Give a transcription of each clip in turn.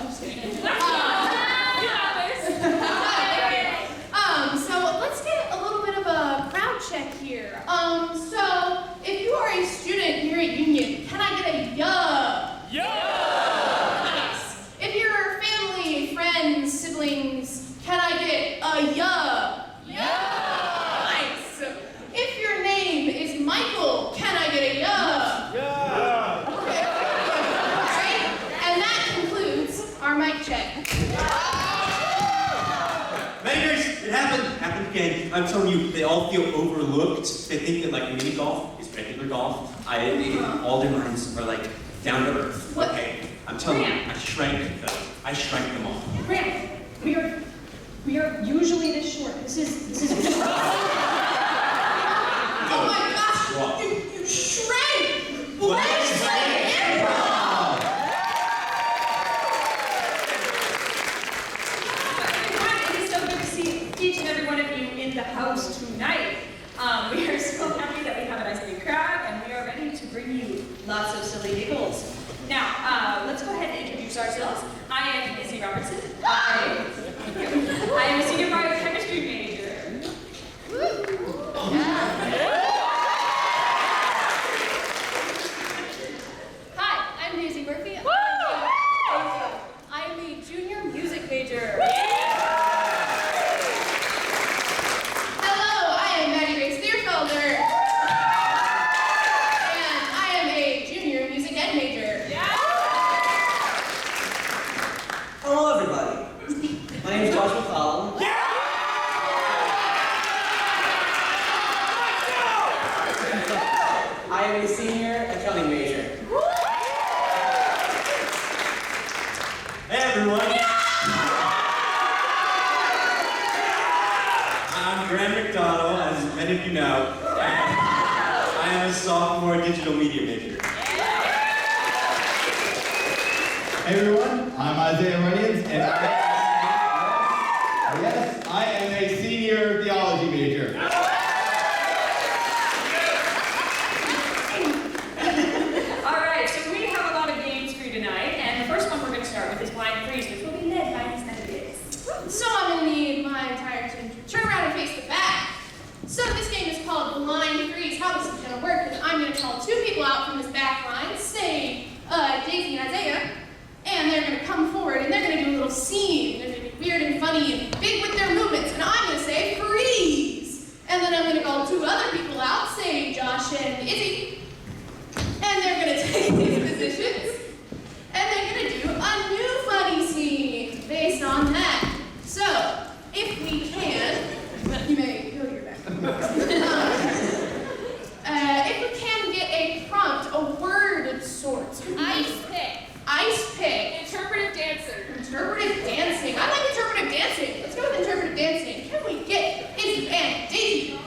I'm just kidding. So let's get a little bit of a crowd check here. So if you are a student here at Union, can I get a yeah? Nice. If you're family, friends, siblings, can I get a yeah? Nice. If your name is Michael, can I get a yeah? Okay. All right. And that concludes our mic check. Makers, it happened again. I'm telling you, they all feel overlooked. They think that like mini golf is regular golf. All their minds are like down to earth. What? Okay, I'm telling you, I shrank them. I shrank them all. Grant, we are usually this short. This is Oh my gosh! What? You shrank! What? Let's play improv! It is so good to see each and every one of you in the house tonight. We are so happy that we have a nice big crowd, and we are ready to bring you lots of silly giggles. Now, let's go ahead and introduce ourselves. I am Izzy Robertson. I am a senior biochemistry major. Hi, I'm Daisy Murphy. I am a junior music major. Hello, I am Maddie Grace Learfelder. And I am a junior music ed major. Hello, everybody. My name is Josh McCollum. I am a senior accounting major. Hey everyone! I'm Graham McDonald, as many of you know. I am a sophomore digital media major. Hey everyone, I'm Isaiah Runnings, and I am a senior theology major. All right, so we have a lot of games for you tonight, and the first one we're going to start with is Blind Freeze, which will be led by Miss Benedict. So I'm going to need my entire team to turn around and face the back. So this game is called Blind Freeze. How this is going to work is I'm going to call two people out from this back line, say Daisy and Isaiah, and they're going to come forward and they're going to do a little scene. They're going to be weird and funny and big with their movements, and I'm going to say freeze. And then I'm going to call two other people out, say Josh and Izzy, and they're going to take these positions, and they're going to do a new funny scene based on that. So, if we can, you may go to your back. If we can get a prompt, a word of sorts. Ice pick. Ice pick. Interpretive dancing. Interpretive dancing. I like interpretive dancing. Let's go with interpretive dancing. Can we get Izzy and Daisy?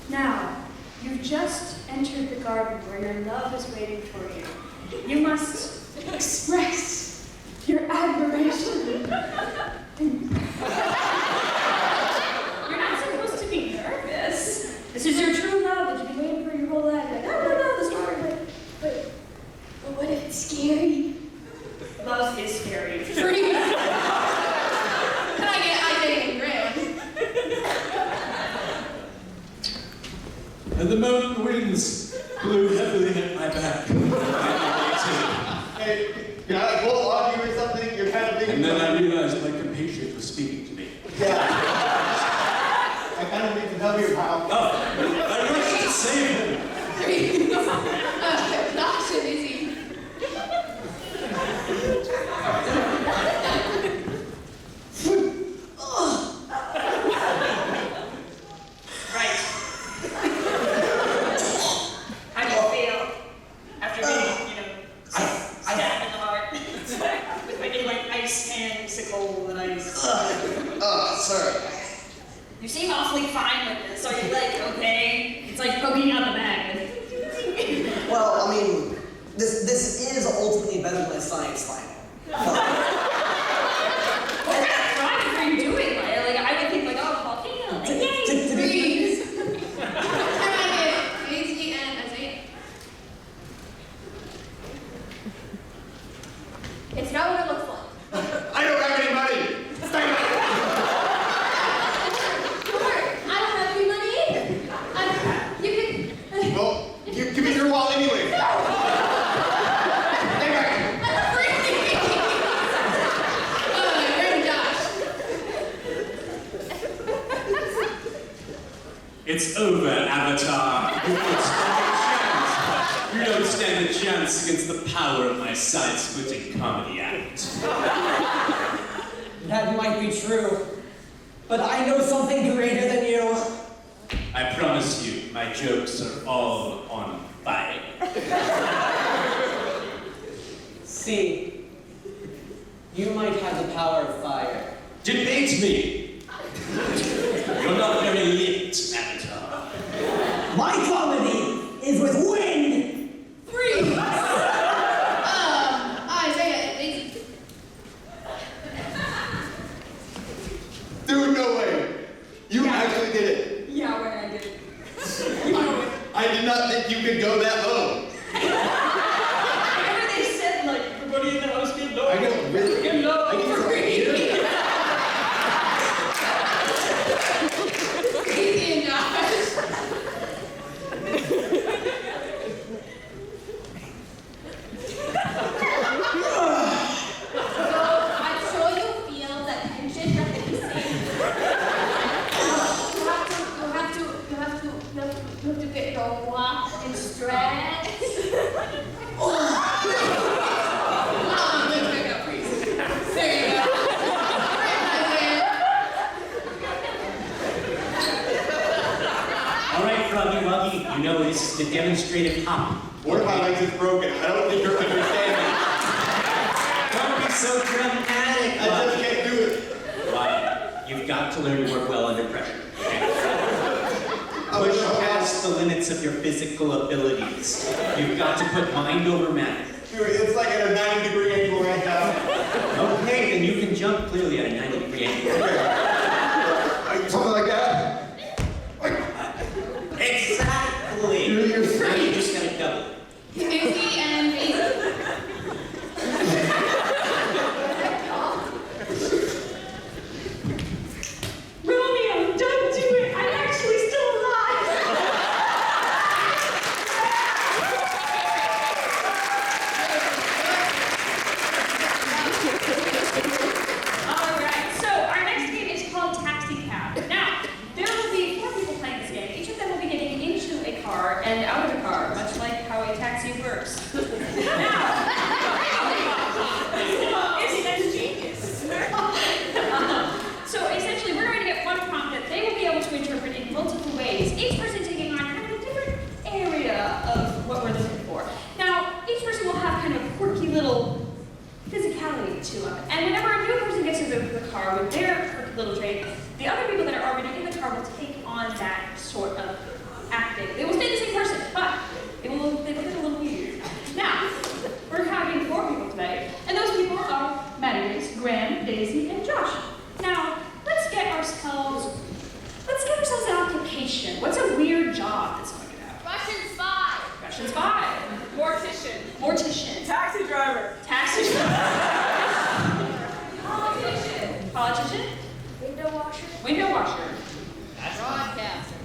Now, you've just entered the garden where your love is waiting for you. You must express your admiration. You're not supposed to be nervous. This is your true love that you've been waiting for your whole life. Like, I don't know the story, but what if it's scary? Love is scary. Freeze. Can I get Isaiah and Graham? And the mountain winds blew heavily at my back. Hey, can I like pull on you or something? You're kind of thinking. And then I realized my compatriot was speaking to me. Yeah. I kind of need to know your power. Oh, I rushed to save him. Freeze. Josh and Izzy. Right. How do you feel after being, stabbed in the heart with my like ice handsicle and ice? Sir. You seem awfully fine with this. Are you like okay? It's like poking out the bag. Well, I mean, this is ultimately better than a science final. What kind of project are you doing? Like I would think like, oh, volcano. Like, yay. Freeze. Can I get Daisy and Isaiah? Give me your wallet anyway. Stay back. Graham Josh. It's over, Avatar. You don't stand a chance against the power of my side-splitting comedy act. That might be true, but I know something greater than you. I promise you, my jokes are all on fire. See, you might have the power of fire. Debate me! You're not very lit, Avatar. My comedy is with wind! Freeze! Isaiah and Daisy. Dude, no way. You actually did it. Yeah, when I did. You know it. I did not think you could go that low. Remember they said, like, everybody in the house get low. I know, really. Get low. I can go right here. Daisy and Josh. I'm sure you feel the tension releasing. You have to get your walk and stretch. Let's back up, please. There you go. All right, Froggy Woggy, you know this is the demonstrative hop. What if my legs is broken? I don't think you're understanding. Don't be so dramatic, I just can't do it. Why? You've got to learn to work well under pressure. Okay? I was Push so past the limits of your physical abilities. You've got to put mind over matter. Dude, it's like at a 90-degree angle right now. Okay, then you can jump clearly at a 90-degree angle. Something like that. Exactly! You're Now you just gotta double. Daisy and Daisy. Romeo, don't do it. I'm actually still alive. All right, so our next game is called Taxi Cab. Now, there will be 4 people playing this game. Each of them will be getting into a car and out of a car, much like how a taxi works. Now, isn't that genius? So essentially, we're going to get one prompt that they will be able to interpret in multiple ways, each person taking on kind of a different area of what we're looking for. Now, each person will have kind of quirky little physicality to them. And whenever a new person gets into the car with their quirky little trait, the other people that are already in the car will take on that sort of acting. They will stay the same person, but they look a little weird. Now, we're having 4 people today, and those people are Maddie, Graham, Daisy, and Josh. Now, let's get ourselves an occupation. What's a weird job that someone could have? Russian spy. Russian spy. Mortician. Mortician. Taxi driver. Taxi driver. Politician. Politician. Window washer. Window washer. Broadcaster.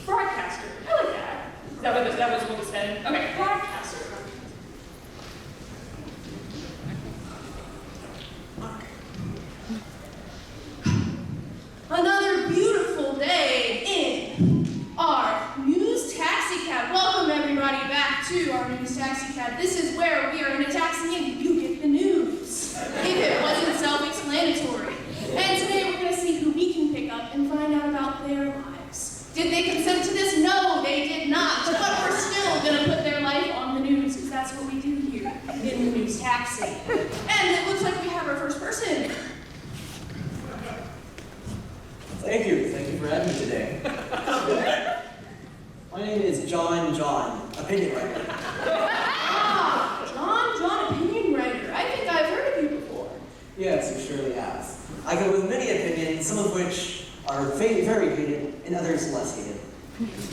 Broadcaster. I like that. That was what was said. Okay, broadcaster. Another beautiful day in our news taxi cab. Welcome everybody back to our news taxi cab. This is where we are in a taxi and you get the news, if it wasn't self-explanatory. And today we're going to see who we can pick up and find out about their lives. Did they consent to this? No, they did not. But we're still going to put their life on the news because that's what we do here in the news taxi. And it looks like we have our first person. Thank you for having me today. My name is John, opinion writer. John, opinion writer. I think I've heard of you before. Yes, you surely have. I go with many opinions, some of which are very hated and others less hated.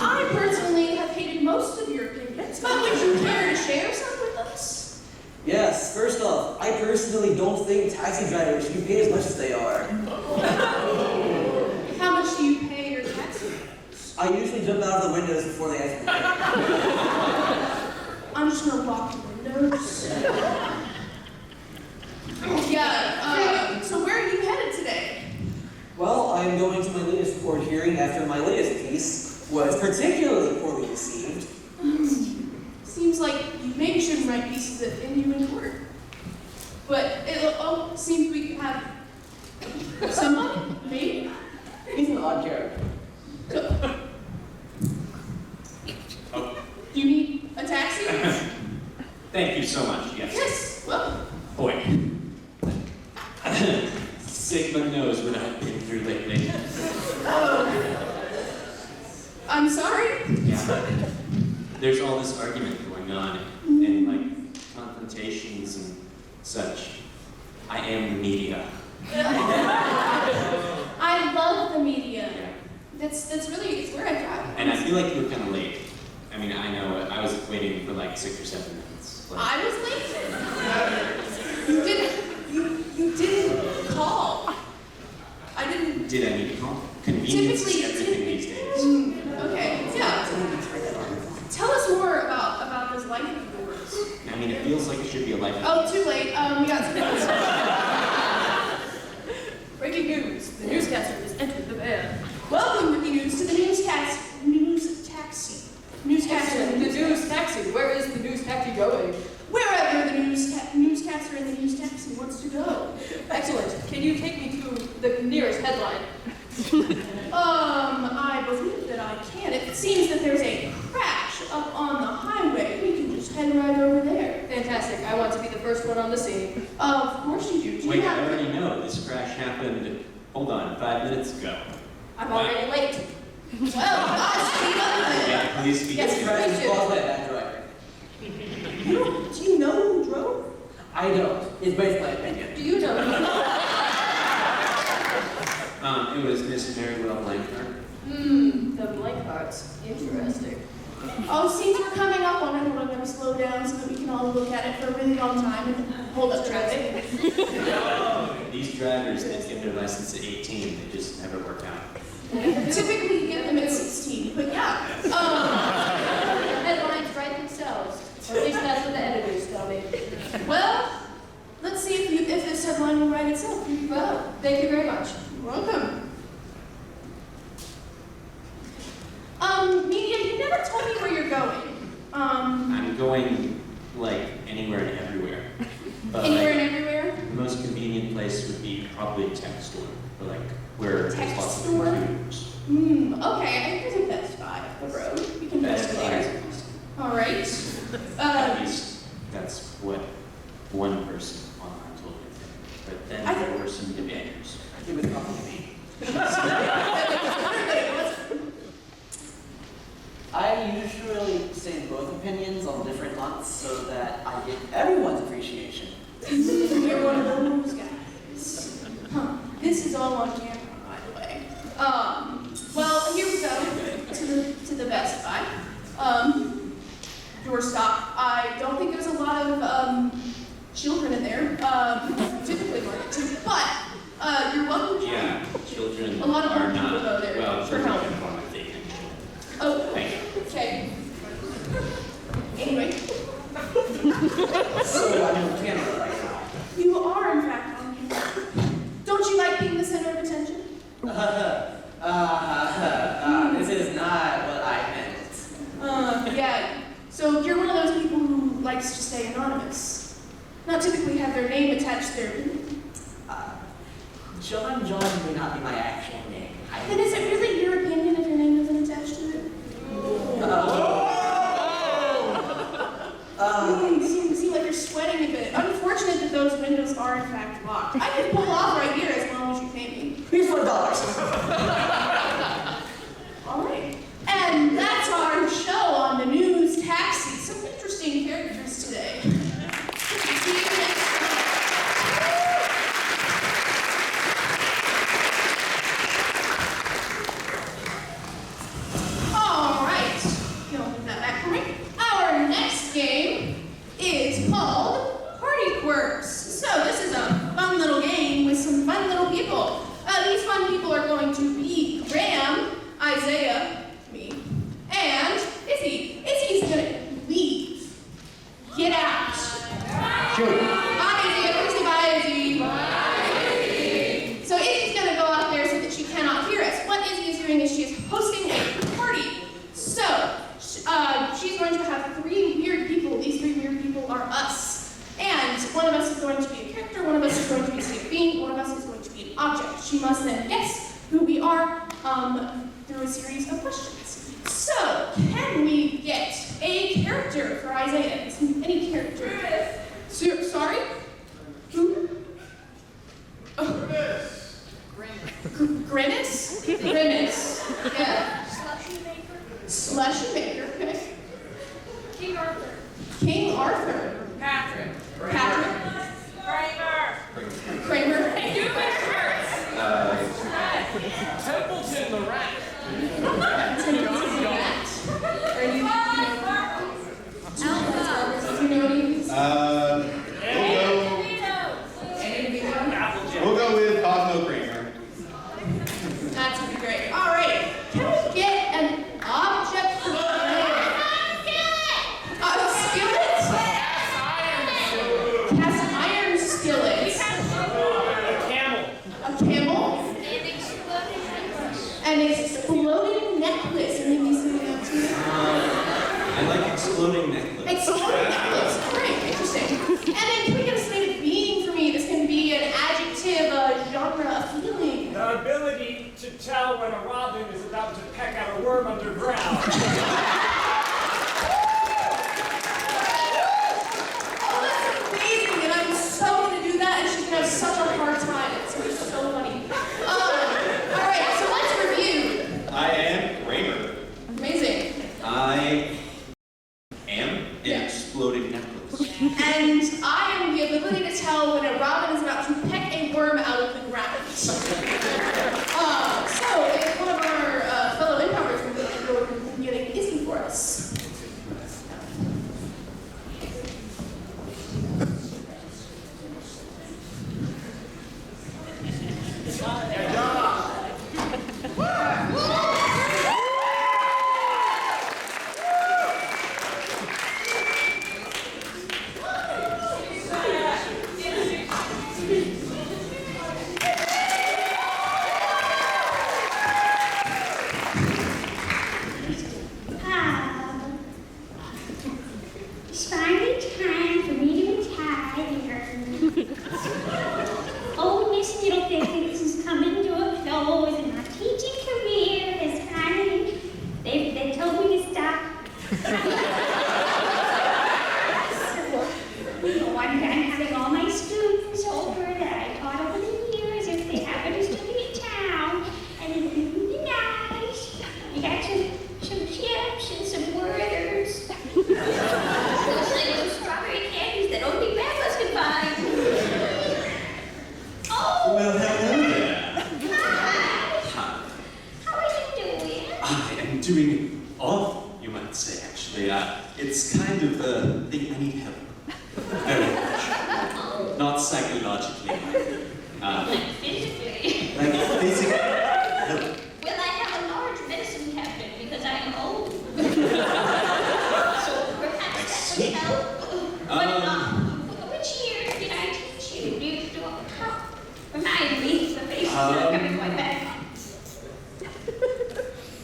I personally have hated most of your opinions, but would you care to share some with us? Yes, first off, I personally don't think taxi drivers should be paid as much as they are. How much do you pay your taxi drivers? I usually jump out of the windows before they ask me. I'm just gonna lock the windows. Yeah, so where are you headed today? Well, I'm going to my latest court hearing after my latest piece was particularly poorly received. Seems like you maybe shouldn't write pieces that end you in court. But it seems we have someone, maybe? He's an odd character. Oh, Do you need a taxi? thank you so much. Yes. Yes, well, Boy. Sigma knows what I've been through lately. I'm sorry. Yeah. There's all this argument going on and like confrontations and such. I am the media. I love the media. Yeah. That's really, it's where I thrive. And I feel like you were kind of late. I mean, I know I was waiting for like 6 or 7 minutes. Like, I was late. You didn't call. I didn't. did I need to call? Convenience is everything these days. Okay, yeah. Tell us more about this life of yours. I mean, it feels like it should be a life. Oh, too late. We got some news. Breaking news. The newscaster has entered the van. Welcome, Breaking News, to the news taxi. Newscaster. The news taxi. Where is the news taxi going? Wherever the newscaster in the news taxi wants to go. Excellent. Can you take me to the nearest headline? I believe that I can. It seems that there's a crash up on the highway. We can just head right over there. Fantastic. I want to be the first one on the scene. Of course you do. Do Wait, you I have... already know this crash happened, hold on, 5 minutes ago. I'm already late. Well, I'll speed up then. Yeah, please speak. Yes, to me. Right, Please do. follow that director. Do you know who drove? I don't. It's based my opinion. Do you know? It was Miss Marywell Blanchard. The blank parts. Interesting. Oh, seems we're coming up on it. We're going to slow down so that we can all look at it for a really long time and hold up traffic. These drivers that get their license at 18, they just never work out. Typically, you get them at 16, but yeah. Headlines write themselves. Or at least that's what the editors tell me. Well, let's see if this headline will write itself. Here you go. Well, thank you very much. You're welcome. Media, you never told me where you're going. I'm going, like, anywhere and everywhere. But, Anywhere like, and everywhere? the most convenient place would be probably a tech store, or like, where there's Tech lots store? of computers. Okay, I think there's a Best Buy up the road. We can Best go Buy. there. All right. At least, that's what one person online told me. But then I there were some debaters. It was probably me. I usually say both opinions on different months so that I get everyone's appreciation. You're one of those guys. Huh. This is all on camera, by the way. Well, here we go to the Best Buy. Doorstop. I don't think there's a lot of children in there. Typically market to, but you're welcome to. Yeah, children A lot of are people not, go there well, for children help. can form a thing. Oh, Thank you. okay. Anyway, So I'm on camera right now. you are in fact on camera. Don't you like being the center of attention? This is not what I meant. Yeah. So you're one of those people who likes to stay anonymous, not typically have their name attached to their opinion. John may not be my actual name. Then is it really your opinion if your name isn't attached to it? You seem like you're sweating a bit. Unfortunate that those windows are in fact locked. I can pull off right here as long as you pay me. Here's $4. All right. And that's our show on the news taxi. Some interesting characters today. See you next time. All right. You'll move that back for me. Our next game is called Party Quirks. So this is a fun little game with some fun little people. These fun people are going to be Isaiah. Any character. Sorry? Who? Oh. Grimace? Grimace. Yeah. Slushy maker. Okay. King Arthur. King Arthur. Patrick. Patrick. Kramer. Kramer. Templeton the rat. Are you? Do you know any of these? We'll go with Cosmo Kramer. That's gonna be great. All right. Can we get an object for a skillet? Cast iron skillet. A camel. A camel. An exploding necklace. Any of these things out to you? I like exploding necklace. Exploding necklace. Great. Interesting. And then can we get a state of being for me? This can be an adjective, a genre, a feeling. The ability to tell when a robin is about to peck out a worm underground. Oh, that's amazing, and I'm so gonna do that, and she's gonna have such a hard time. It's gonna be so funny. All right, so let's review. I am Kramer. Amazing. I am an exploding necklace. And I am the ability to tell when a robin is about to peck a worm out of the ground. So if one of our fellow improvers can get it easy for us. It's finally time for me to retire. Oh, Miss Middleton is coming to a close, and my teaching career has finally, they told me to stop. So I'm having all my students over that I taught over the years, if they happen to still be in town, and it would be nice. We got some chips and some Werthers. Those little strawberry candies that only grandpas can find. Oh! Well, hello there. Hi! Hi. How are you doing? I am doing awful, you might say, actually. It's kind of the thing I need help. Very much. Not psychologically. Like physically. Like physically. Help. Well, I have a large medicine cabinet because I am old. So perhaps that see. would help. But which year did I teach you? Do you remind me? The faces are coming quite back.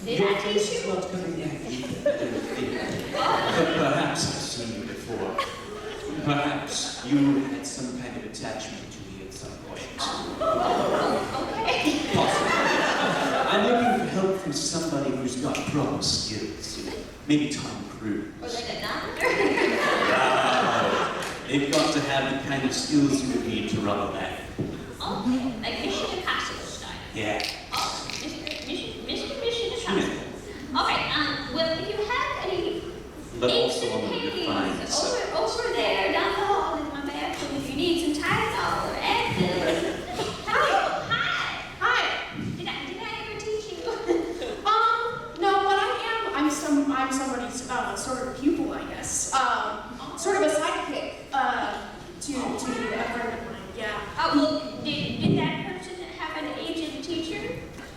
Did I teach you? Not coming back either, I don't think. But perhaps I've seen you before. Perhaps you had some kind of attachment to me at some point. Okay. Possibly. I'm looking for help from somebody who's got proper skills. Maybe Tom Cruise. Or like a doctor? Wow. They've got to have the kind of skills you would need to run a lab. Okay, like Mission Impossible style. Yeah. Oh, Mission Impossible. All right, well, if you have any But inks also and on the paintings refined side. over there down the hall in my bathroom, if you need some Tylenol or Advil. Hi. Hi. Did I ever teach you? No, but I'm somebody's sort of pupil, I guess. Sort of a sidekick to a friend of mine. Yeah. Oh, well, did that person have an agent teacher?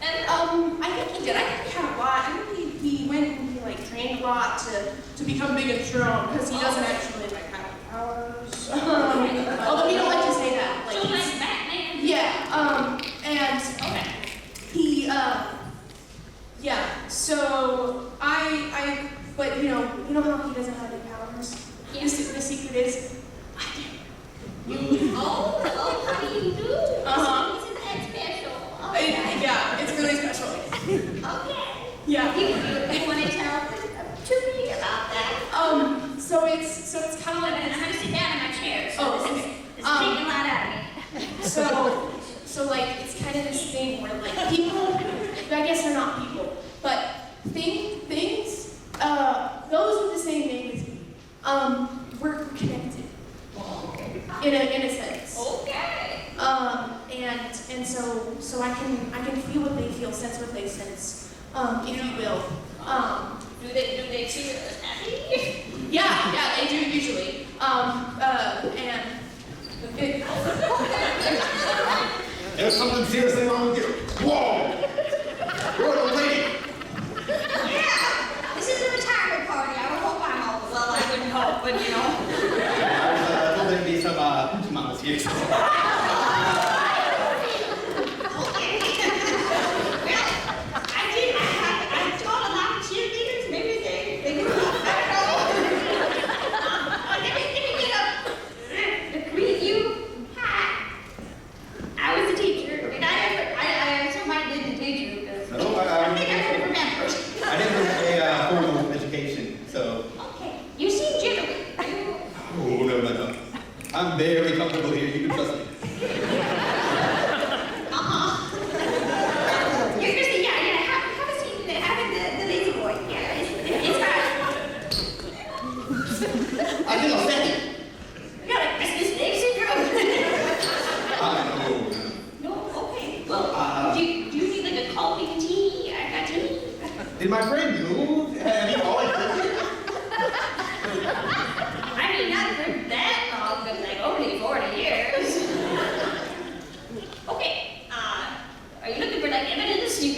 I think he did. I think he had a lot. I think he went and he like trained a lot to become big and strong because he doesn't actually like have powers. Although we don't like to say that. So he's- like Batman? Yeah. And Okay. he yeah. So but you know how he doesn't have any powers. Yeah. The secret is I do. Oh, how do you do? Uh-huh. Isn't that special? Okay. Yeah, it's really special. Okay. Yeah. You want to tell to me about that? So it's so it's kind of I'm like gonna sit down in my chair. So Oh, this okay. is taking a lot out of me. so like it's kind of this thing where like people, I guess they're not people, but things, those with the same name as me, we're connected. In a sense. Okay. And so I can feel what they feel, sense what they sense, if you will. Do they feel happy? Yeah, they do usually. And it, There's something seriously wrong with you. Whoa! You're the lady. Yeah. This is a retirement party. I would hope I'm all well. I wouldn't hope, but you know. I thought there'd be some mamas here. Okay. Well, I taught a lot of cheerleaders. Maybe they do. I don't know. Let me get up. Greet you. Hi. I was a teacher. Did I ever? I assume I didn't teach you because No, I think I could remember. I didn't have a formal education, so. Okay. You seem jittery. Oh, no. I'm very comfortable here. You can trust me. You're just, yeah, have a seat in there, have the lazy boy. Yeah, it's fine. I think I'll stand it. You got like Christmas leg syndrome. No. No, okay. Well, do you need like a coffee and tea? I got tea. Did my friend move? Have you always lived here? I mean, not for that long, but like only 40 years. Okay, are you looking for like evidence? You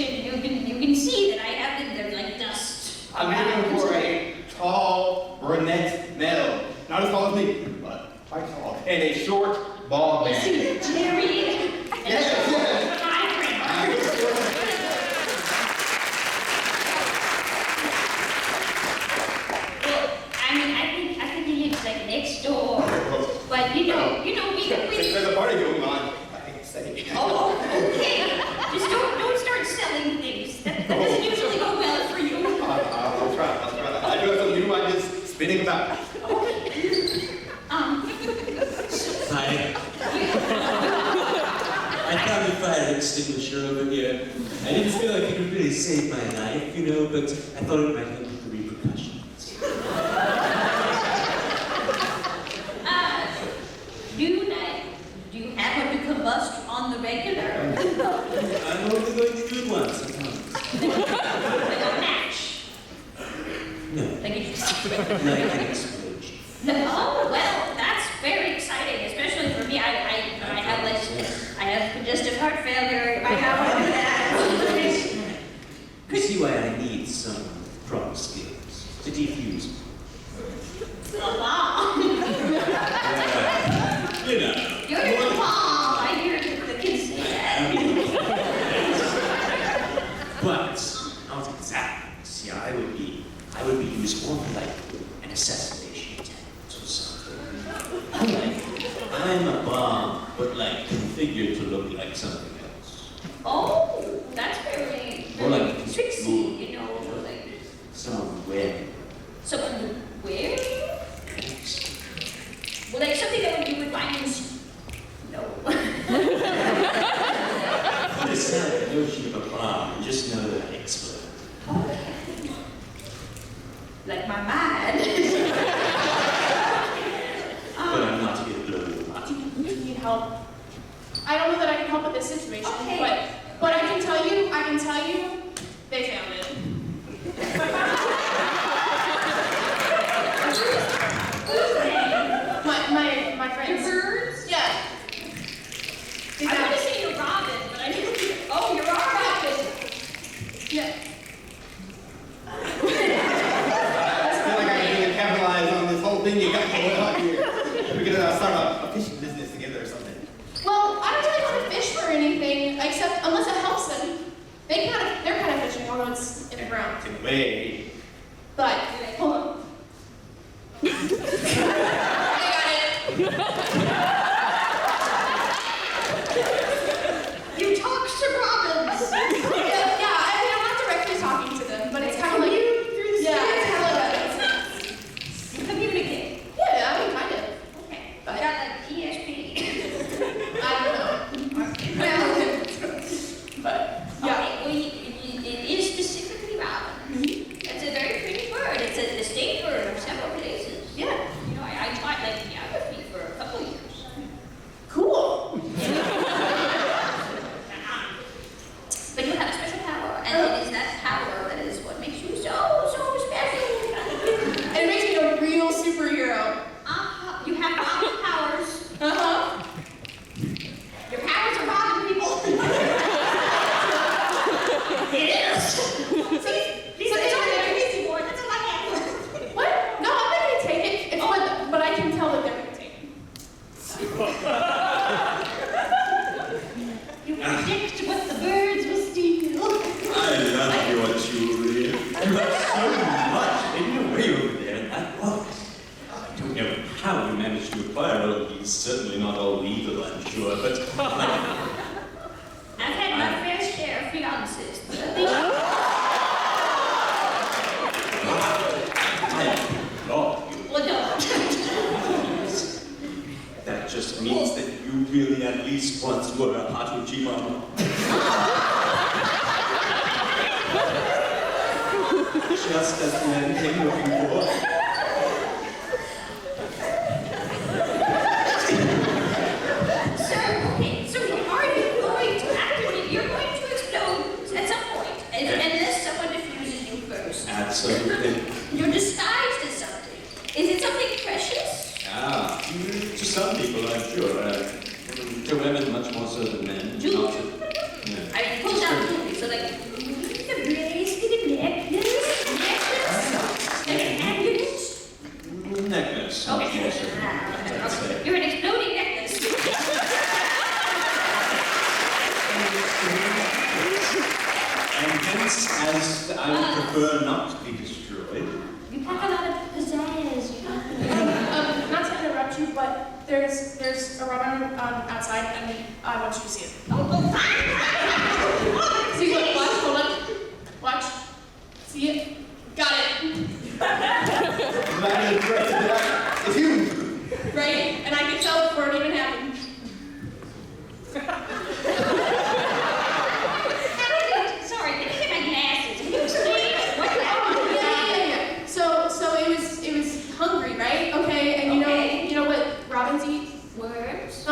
can see that I have there's like dust. I'm looking for a tall, brunette male. Not as tall as me, but quite tall. And a short, bald Is man. he Jerry? Yes. Well, I mean, I think he lives like next door. But you know, we There's a party going on. I hate to say it. Oh, okay. Just don't start selling things. That doesn't usually go well for you. I'll try. I do have something new. I'm just spinning about. Hi. I found a fire extinguisher over here. I didn't feel like it would really save my life, but I thought it might help with the repercussions. Do you happen to combust on the regular? I'm only going to do it once, I promise. Like a match? No, Like a... like an explosion. Oh, well, that's very exciting, especially for me. I have congestive heart failure. I have all of that. You see why I need some proper skills to defuse. A bomb. You know. You're the bomb. I hear the kids say that. But not exactly. See, I would be used more like an assassination attempt or something. I'm a bomb, but like configured to look like something else. Oh, that's very Or like tricksy, like someone wearing. someone who wears. Well, like something that you would find in. No. Put aside the notion of a bomb and just know that I explode. Like my mind. But I'm not here to blow your mind. do you need help? I don't know that I can help with this situation, Okay. but I can tell you, they found it. My friends. Your birds? Yeah. I want to say you're Robin, but I didn't. Oh, you're our Robin. Yeah. I feel like I can capitalize on this whole thing you got going on here. We could start a fishing business together or something. Well, I don't really want to fish for anything, except unless it helps them. They're kind of fishing, although it's in the ground. In a way. But hold on. I got it. You talk to Robins. Yeah, I mean, I'm not directly talking to them, but it's kind of like through the yeah, it's kind of like Communicate. yeah, know how you managed to acquire all these. Certainly not all legal, I'm sure, but like, I've had my fair share of fiancés. I applaud you. Well, don't. That just means that you really at least once were a Hatuchi mama. Just as the man came looking for. So, okay, so are you going to activate? You're going to explode at some point, unless someone defuses you first. Absolutely. You're disguised as something. Is it something precious? Ah, to some people, I'm sure. To women, much more so than men. Jewelry? Not to- yeah. I pulled out jewelry, so like the bracelet, necklace, and an amulet. Necklace. Okay. More so, I'd say. You're an exploding necklace. And hence, as I would prefer not to be destroyed. You pack a lot of pizzazz, you know. Not to interrupt you, but there's a robin outside, and I want you to see it. See, look, watch, hold on. Watch. See it? Got it. That is great. It's huge. Right? And I can tell before it even happened. Sorry, let me get my glasses. Can you explain what happened? Yeah. So it was hungry, right? Okay, and Okay. you know what robins eat? Worms,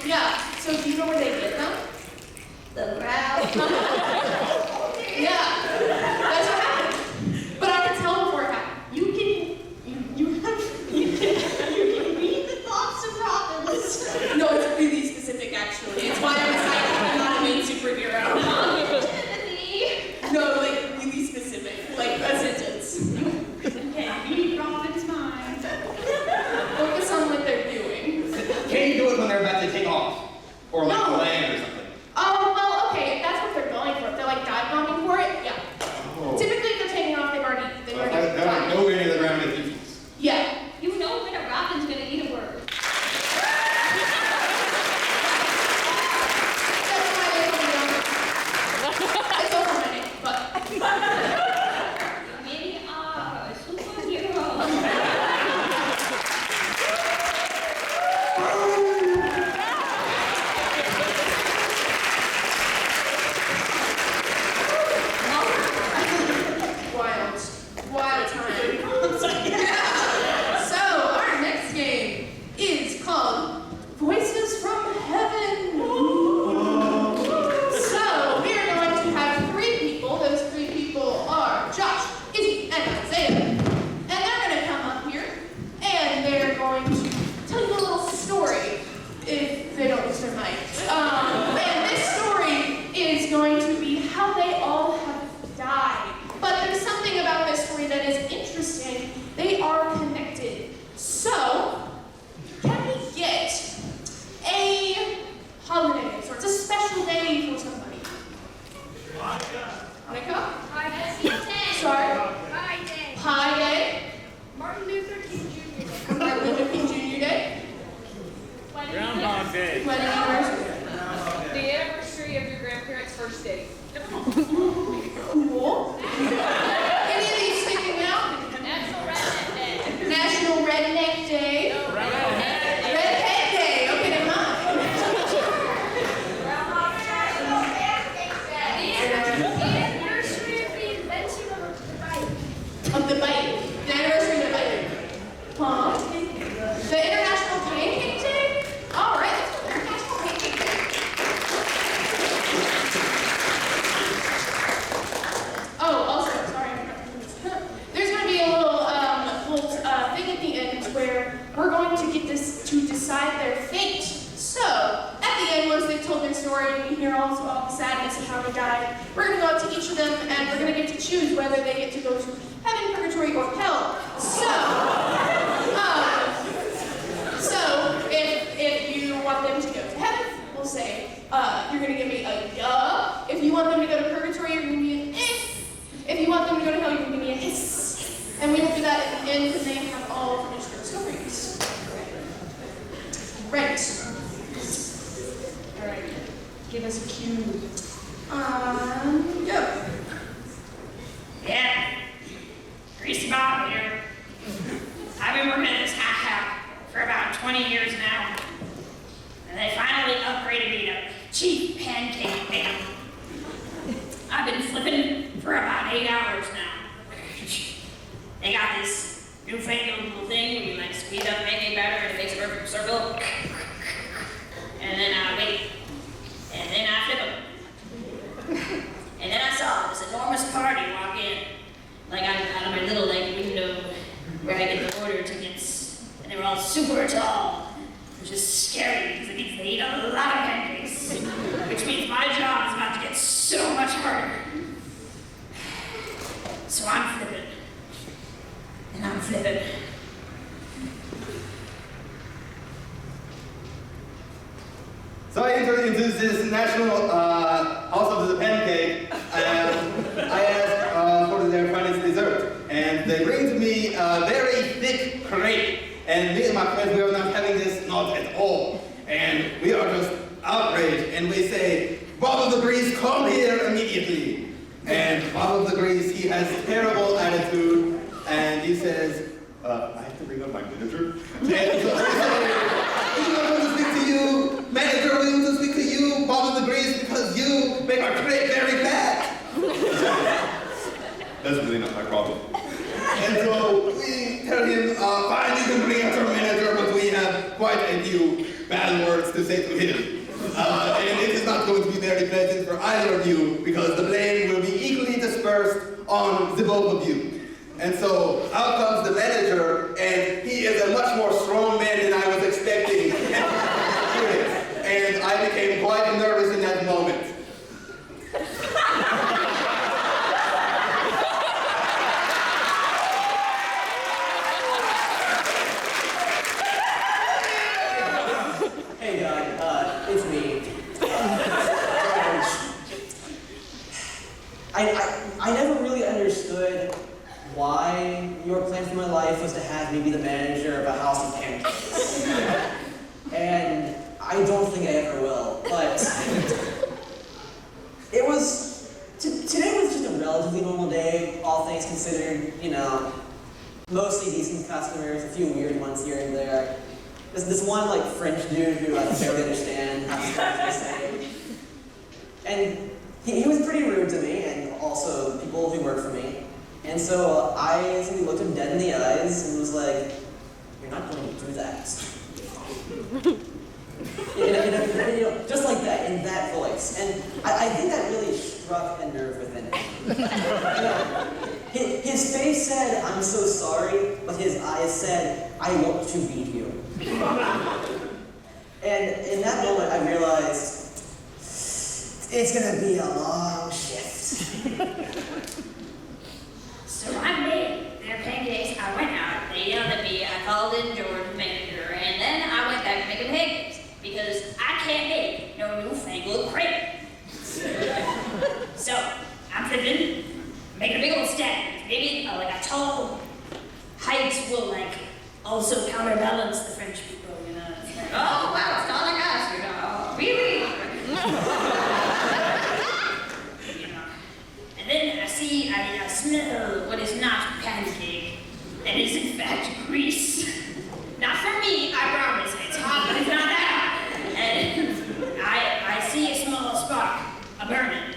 Yeah. So do you know where they get them? the ground. Yeah. That's what happened. But I can tell before it happened. You can read the thoughts of robins. No, it's really specific actually. It's why I'm a main superhero. Timothy. No, like really specific. Like a sentence. Okay, read Robin's mind. Focus on what they're doing. Can you do it when they're about to take off? Or like No. land or something? Oh, well, okay, if that's what they're going for. If they're like dive bombing for it, yeah. Oh. Typically, if they're taking off, they've already That dived. no way to the ground at the Yeah. You know when a robin's gonna eat a worm. That's why they told me not. It's over my name, but. Many are a superhero. Wild time. Yeah. So, our next game is called Voices from Heaven. So, we are going to have 3 people. Those 3 people are Josh, Izzy, and Isaiah. And they're going to come up here, and they're going to tell you a little story, if they don't lose their mind. And this story is going to be how they all have died. But there's something about this story that is interesting. They are connected. So, can we get a holiday? So it's a special day for somebody. Hanukkah? Sorry? Pie Day? Martin Luther King Jr. Martin Luther King Jr. Day? Groundhog Day. Wedding anniversary? The anniversary of your grandparents' first date. Cool. Any of these sticking out? National Redneck Day. National Redneck Day? Redhead Day. Okay, never mind. The anniversary of the invention of the bike. Of the bike. The anniversary of the bike. Huh? The International Pancake Day? All right, let's go. International Pancake Day. Oh, also, sorry, I forgot to do this. There's going to be a little thing at the end where we're going to get this to decide their fate. So, at the end, once they've told their story, and we hear also all the sadness of how they died, we're going to go out to each of them, and we're going to get to choose whether they get to go to heaven, purgatory, or hell. So if you want them to go to heaven, we'll say, you're going to give me a yuh. If you want them to go to purgatory, you're going to give me an eh. If you want them to go to hell, you're going to give me a hiss. And we will do that at the end when they have all finished their stories. Right. All right, give us a cue. Yep. Yeah, Greasy Bob here. I've been working at this hack for about 20 years now. And they finally upgraded me to Chief Pancake Baker. I've been flipping for about 8 hours now. They got this newfangled little thing where you like squeeze up pancake batter and it makes a perfect circle. And then I wait. And then I flip them. And then I saw this enormous party walk in, like out of my little window where I get the order tickets, and they were all super tall, which is scary because it means they eat a lot of pancakes, which means my job is about to get so much harder. So I'm flipping, and I'm flipping. So I entered into this national house of the pancake, and I asked for their finest dessert. And they bring to me a very thick crepe. And me and my friends, we are not having this, not at all. And we are just outraged. And we say, Bob of the Grease, come here immediately. And Bob of the Grease, he has terrible attitude. And he says, I have to bring up my manager. And so we say, we don't want to speak to you. Manager, we want to speak to you, Bob of the Grease, because you make our crepe very bad. That's really not my problem. And so we tell him, fine, you can bring out our manager, but we have quite a few bad words to say to him. And it is not going to be very pleasant for either of you, because the blame will be equally dispersed on the both of you. And so out comes the manager, and he is a much more strong man than I was expecting. And I became quite nervous in that moment. Hey, Doug, it's me. I never really understood why your plan for my life was to have me be the manager of a house of pancakes. And I don't think I ever will, but today was just a relatively normal day, all things considered, mostly decent customers, a few weird ones here and there. This one French dude who I barely understand half the say. And he was pretty rude to me, and also people who work for me. And so I simply looked him dead in the eyes and was like, "You're not going to do that." Just like that, in that voice. And I think that really struck a nerve within him. His face said, "I'm so sorry," but his eyes said, "I want to beat you." And in that moment, I realized, it's gonna be a long shift. So I made their pancakes. I went out, they yelled at me, I called in George's manager, and then I went back to making pancakes because I can't make no newfangled crepe. So I'm thinking, make a big old stack. Maybe a tall height will also counterbalance the French people, It's like, oh wow, it's not like us, really? And then I smell what is not pancake, and is in fact grease. Not for me, I promise. It's hot, but it's not that hot. And I see a small spark, a burning,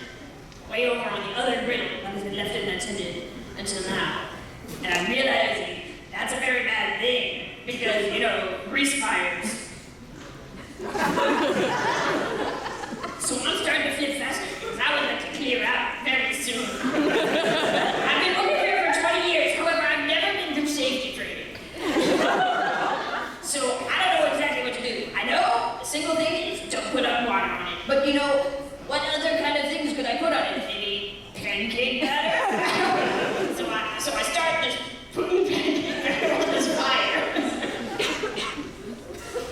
way over on the other griddle that has been left unattended until now. And I'm realizing that's a very bad thing, because, grease fires. So I'm starting to flip faster, because I would like to clear out very soon. I've been working here for 20 years, however, I've never been through safety training. So I don't know exactly what to do. I know the single thing is don't put up water on it. But what other kind of things could I put on it? Maybe pancake batter? So I start just putting pancake batter on this fire.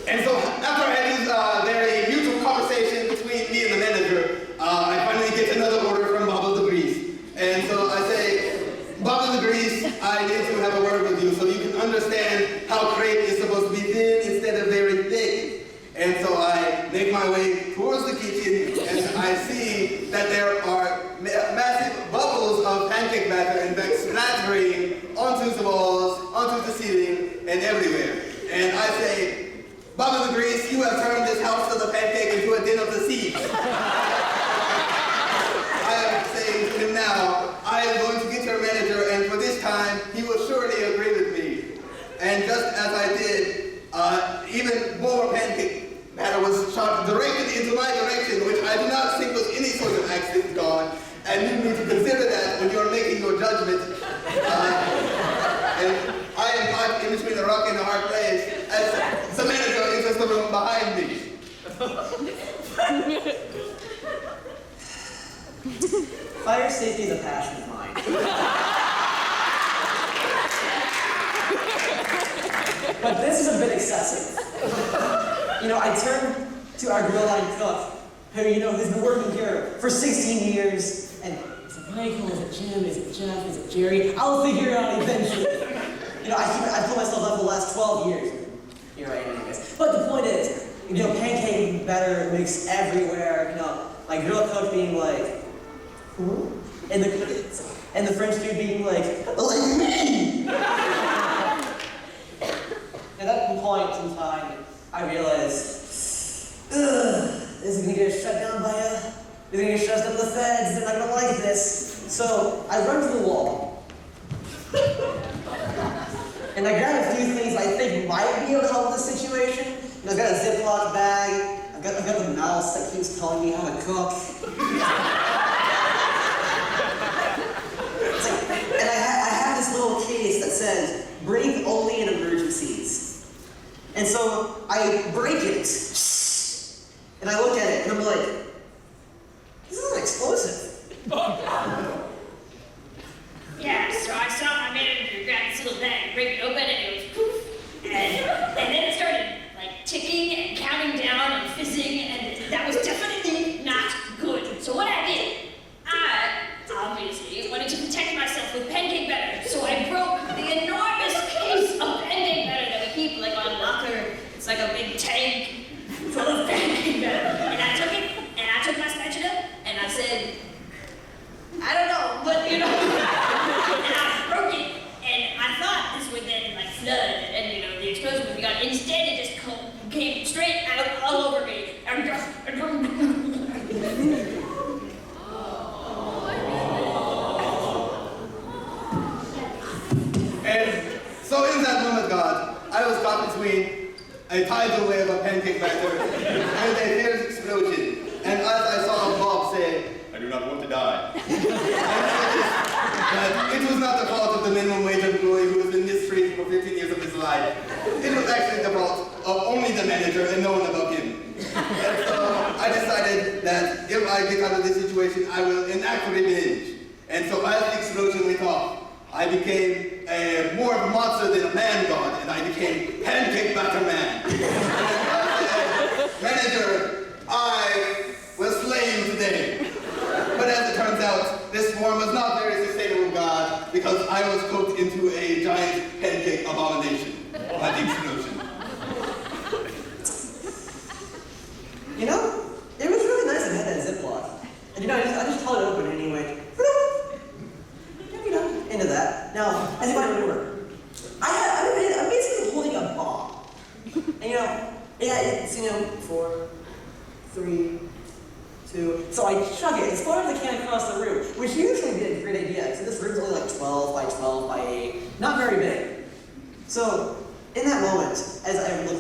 And so after I had this very mutual conversation between me and the manager, I finally get another order from Bob of the Grease. And so I say, Bob of the Grease, I need to have a word with you so you can understand how crepe is supposed to be thin instead of very thick. say, Baba the Grease, you have turned this house of the pancake into a den of the thieves. I am saying to him now, I am going to get your manager, and for this time, he will surely agree with me. And just as I did, even more pancake batter was shot directly into my direction, which I do not think was any sort of accident, God. And you need to consider that when you're making your judgment. And I am caught in between a rock and a hard place as the manager enters the room behind me. Fire safety is a passion of mine. But this is a bit excessive. I turned to our grill line cook, who, who's been working here for 16 years, and is it Michael, is it Jim, is it Jeff, is it Jerry? I'll figure it out eventually. I told myself that for the last 12 years. Here I am anyways. But the point is, pancake batter mix everywhere, my grill coach being like, who? And the French dude being like me! At that point in time, I realized, this is gonna get shut down by they're gonna get shut down by the feds, they're not gonna like this. So I run to the wall. And I grab a few things I think might be able to help this situation. I've got a Ziploc bag, I've got the mouse that keeps telling me how to cook. And I have this little case that says, break only in emergencies. And so I break it, and I look at it, and I'm like, this is an explosive. Yeah, so I saw my manager grab this little bag, break it open, and it was poof. And then it started, ticking and counting down and fizzing, and that was definitely not good. So what I did, I obviously wanted to protect myself with pancake batter, so I broke the enormous case of pancake batter that we keep, on locker. It's like a big tank full of pancake batter. And I took it, and I took my spatula, and I said, I don't know, but and I broke it, and I thought this would then flood, and the explosion would be gone. Instead, it just came straight out all over me. And so in that moment, God, I was caught between a tidal wave of pancake batter and a fierce explosion. And as I saw Bob say, I do not want to die. That it was not the fault of the minimum wage employee who has been mistreated for 15 years of his life. It was actually the fault of only the manager and no one above him. And so I decided that if I get out of this situation, I will enact revenge. And so as the explosion went off, I became more of a monster than a man god, and I became Pancake Batter Man. Manager, I will slay you today. But as it turns out, this form was not very sustainable, God, because I was cooked into a giant pancake abomination by the explosion. It was really nice to have that Ziploc. And I just held it open anyway. Into that. Now, as you might remember, I'm basically holding a bomb. And it's 4, 3, 2. So I chuck it as far as I can across the room, which usually would be a great idea, because this room's only 12 by 12 by 8, not very big. So in that moment, as I look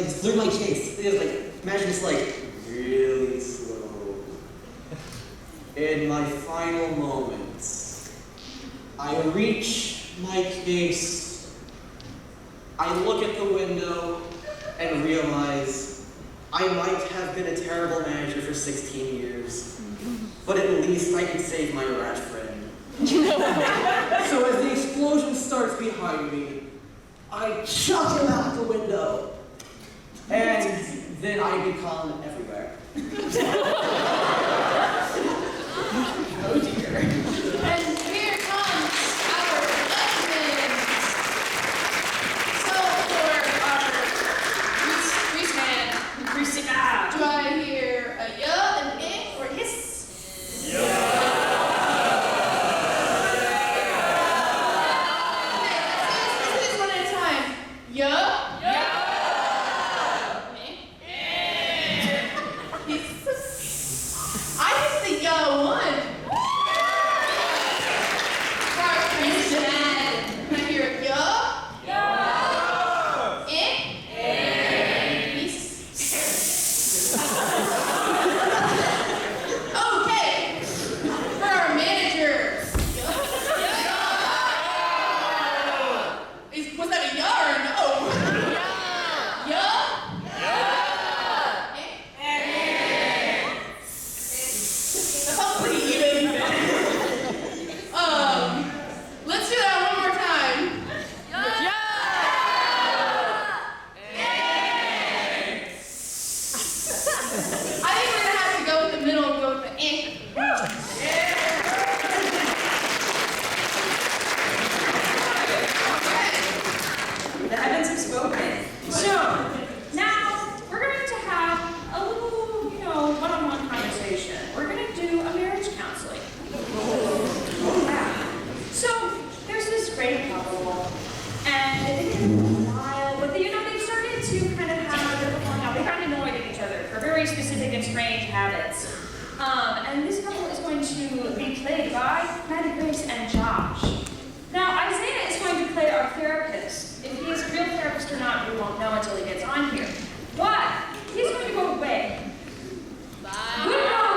through my case, it was imagine it's really slow. In my final moments, I reach my case, I look at the window and realize I might have been a terrible manager for 16 years, but at least I can save my rat friend. So as the explosion starts behind me, I chuck him out the window, and then I become everywhere. Oh dear. And here comes our legend. So for our Grease man, do I hear a yeah, an eh, or a hiss? Yeah. Okay, let's do this one at a time. Yeah. Yeah. strange habits. And this couple is going to be played by Maddie Grace and Josh. Now, Isaiah is going to play our therapist. If he is a real therapist or not, we won't know until he gets on here. But he's going to go away. Bye. Goodbye.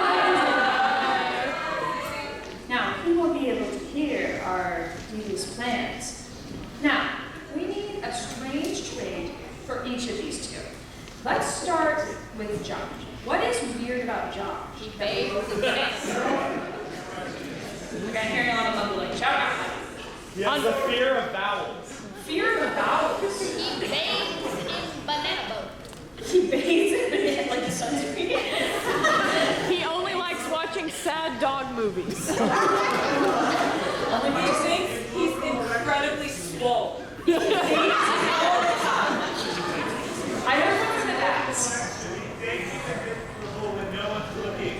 Now, he won't be able to hear our devious plans. Now, we need a strange trade for each of these two. Let's start with Josh. What is weird about Josh? He bathes. Okay, I'm hearing a lot of mumbling. Shout out. He has the fear of vowels. Fear of vowels. He bathes in banana boat. He bathes in it like the sunscreen. He only likes watching sad dog movies. Only way to think, he's incredibly swole. He bathes all the time. I never looked at that. When no one's looking.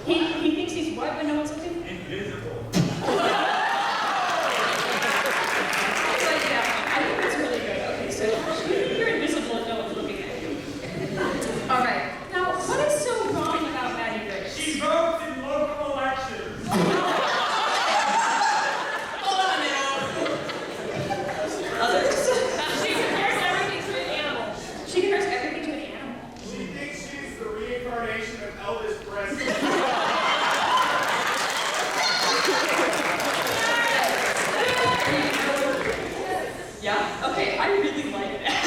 He thinks he's what when no one's looking? Invisible. I like that one. I think that's really good. Okay, so you're invisible if no one's looking at you. All right. Now, what is so wrong about Maddie Grace? She votes in local elections. Hold on now. Others? She compares everything to an animal. She compares everything to an animal. She thinks she's the reincarnation of Elvis Presley. Yeah? Okay, I really like that.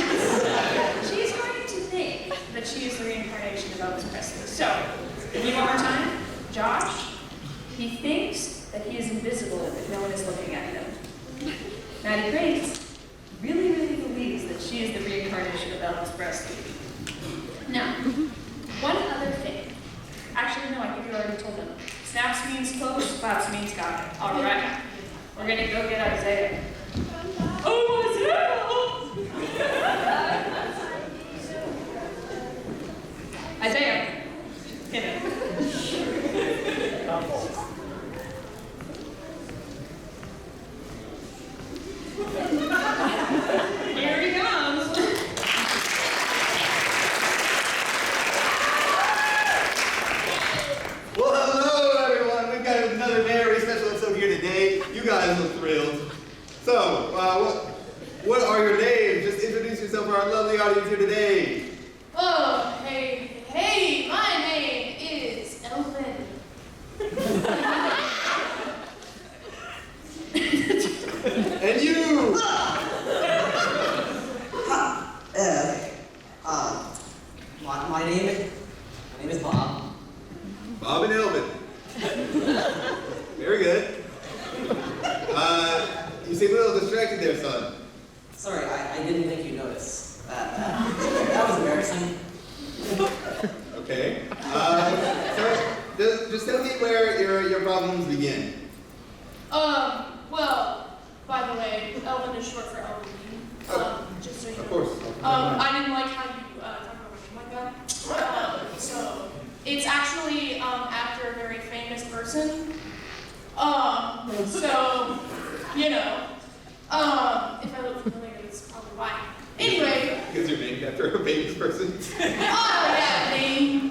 She's going to think that she is the reincarnation of Elvis Presley. So, one more time. Josh, he thinks that he is invisible if no one is looking at him. Maddie Grace really, really believes that she is the reincarnation of Elvis Presley. Now, one other thing. Actually, no, I think you already told them. Snaps means close, claps means got it. All right. We're going to go get Isaiah. Oh, Isaiah! Isaiah, hit it. Here he comes. Well, hello everyone. We've got another very special episode here today. You guys look thrilled. So, what are your names? Just introduce yourself for our lovely audience here today. Oh, hey, my name is Elvin. And you! My name is Bob. Bob and Elvin. Very good. You seem a little distracted there, son. Sorry, I didn't think you noticed. That was embarrassing. Okay. So, just tell me where your problems begin. Well, by the way, Elvin is short for Elvin. Just so you know. Of course. I didn't like how you talk about my name like that. So, it's actually after a very famous person. So, you know, if I look familiar, that's probably why. Anyway. Because you're named after a famous person. Oh, yeah, name.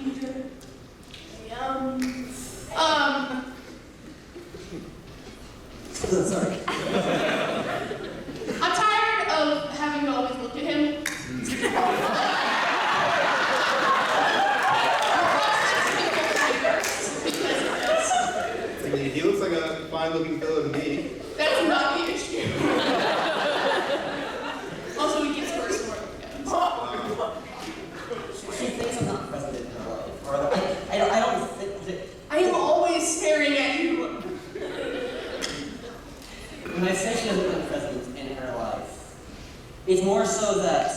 Sorry. I'm tired of having to always look at him. I mean, he looks like a fine-looking fellow to me. That's not the issue. Also, he gets worse and worse. She thinks I'm not present in her life. Or I don't think that. I am always staring at you. When I say she doesn't have presence in her life, it's more so that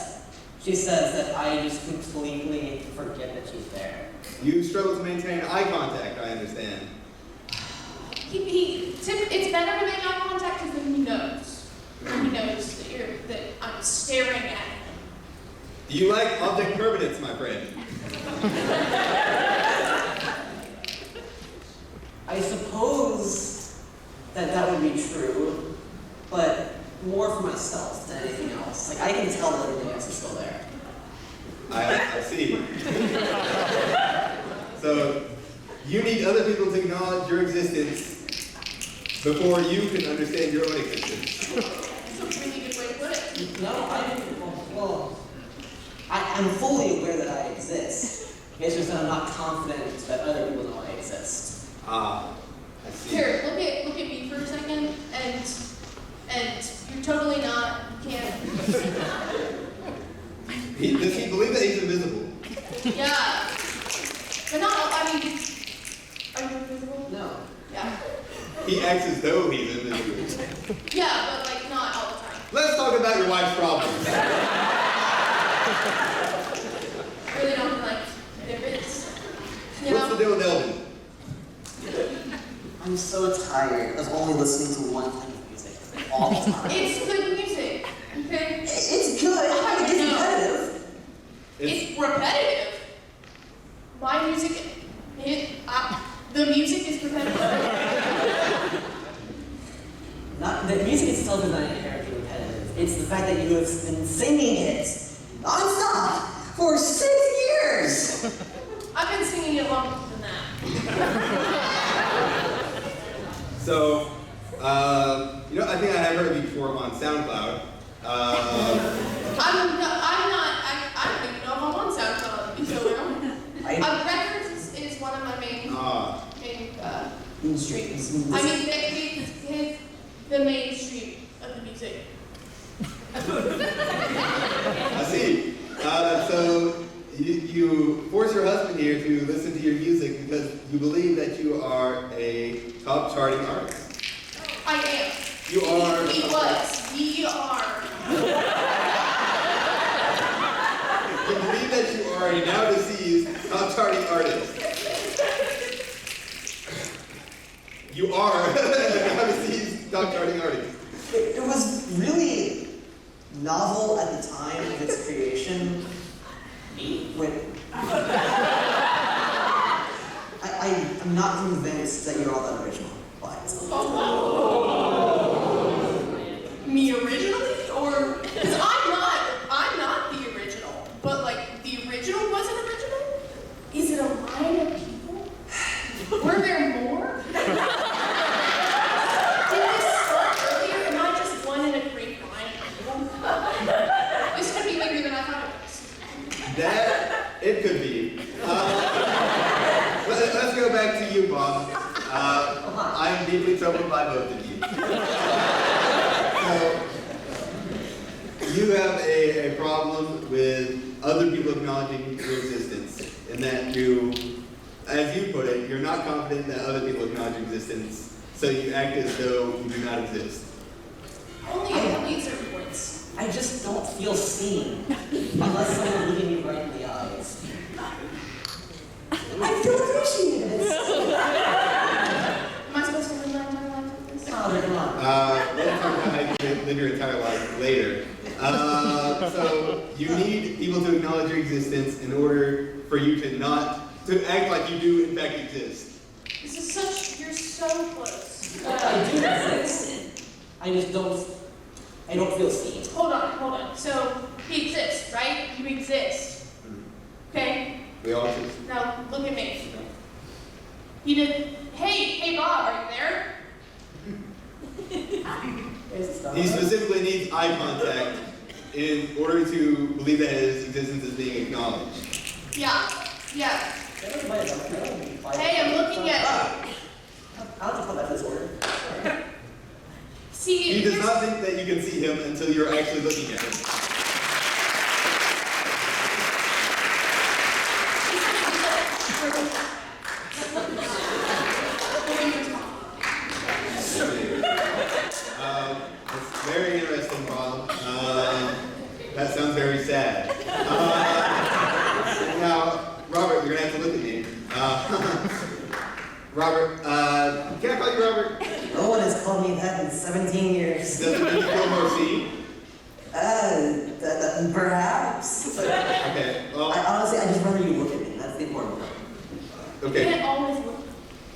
she says that I just completely forget that she's there. You struggle to maintain eye contact, I understand. It's better to make eye contact because then he knows. He knows that I'm staring at him. Do you like object permanence, my friend? I suppose that would be true, but more for myself than anything else. Like, I can tell that everything else is still there. I see. So, you need other people to acknowledge your existence before you can understand your own existence. That's a really good way to put it. Well, I'm fully aware that I exist. It's just that I'm not confident that other people know I exist. Ah, I see. Here, look at me for a second, and you're totally not. You can't. Does he believe that he's invisible? Yeah. But not. I mean, are you invisible? No. Yeah. He acts as though he's invisible. Yeah, but like not all the time. Let's talk about your wife's problems. I really don't like difference. You What's the know? deal with Elvin? I'm so tired of only listening to one type of music all the time. It's good music. Okay. It's good. It's competitive. It's repetitive. My music, the music is repetitive. The music itself is not inherently repetitive. It's the fact that you have been singing it nonstop for 6 years. I've been singing it longer than that. So, I think I have heard of you before on SoundCloud. I don't even know if I'm on SoundCloud. Records is one of my main streams. I mean, it's the main stream of the music. I see. So you force your husband here to listen to your music because you believe that you are a top charting artist. I am. You are. He was. We are. You believe that you are a now deceased top charting artist. You are a now deceased top charting artist. It was really novel at the time of its creation. I'm not convinced that you're all that original. Me originally, or because I'm not the original, but like the original wasn't original. Is it a line of people? Were there more? Did this start earlier? Am I just one in a great line? This could be bigger than I thought it was. That, it could be. Let's go back to you, Bob. I'm deeply troubled by both of you. So, you have a problem with other people acknowledging your existence, and that you, as you put it, you're not confident that other people acknowledge your existence, so you act as though you do not exist. Only at certain points. I just don't feel seen unless someone looking me right in the eyes. I feel appreciated. Am I supposed to live my entire life like this? Oh, come on. We'll talk about how you can live your entire life later. So you need people to acknowledge your existence in order for you to act like you do in fact exist. This is you're so close. I do exist. I just I don't feel seen. Hold on. So, he exists, right? You exist. Okay? We all exist. Now, look at me. You did, hey Bob, are you there? He specifically needs eye contact in order to believe that his existence is being acknowledged. Yeah. Hey, I'm looking at you. I'll just come back to this order. See, He does not think that you can see him until you're actually looking at him. It's very interesting, Bob. That sounds very sad. Now, Robert, you're gonna have to look at me. Robert, can I call you Robert? No one has called me that in 17 years. Does it make you feel more seen? Perhaps. Okay, well, I just remember you look at me. That's the important part. You okay. can't always look.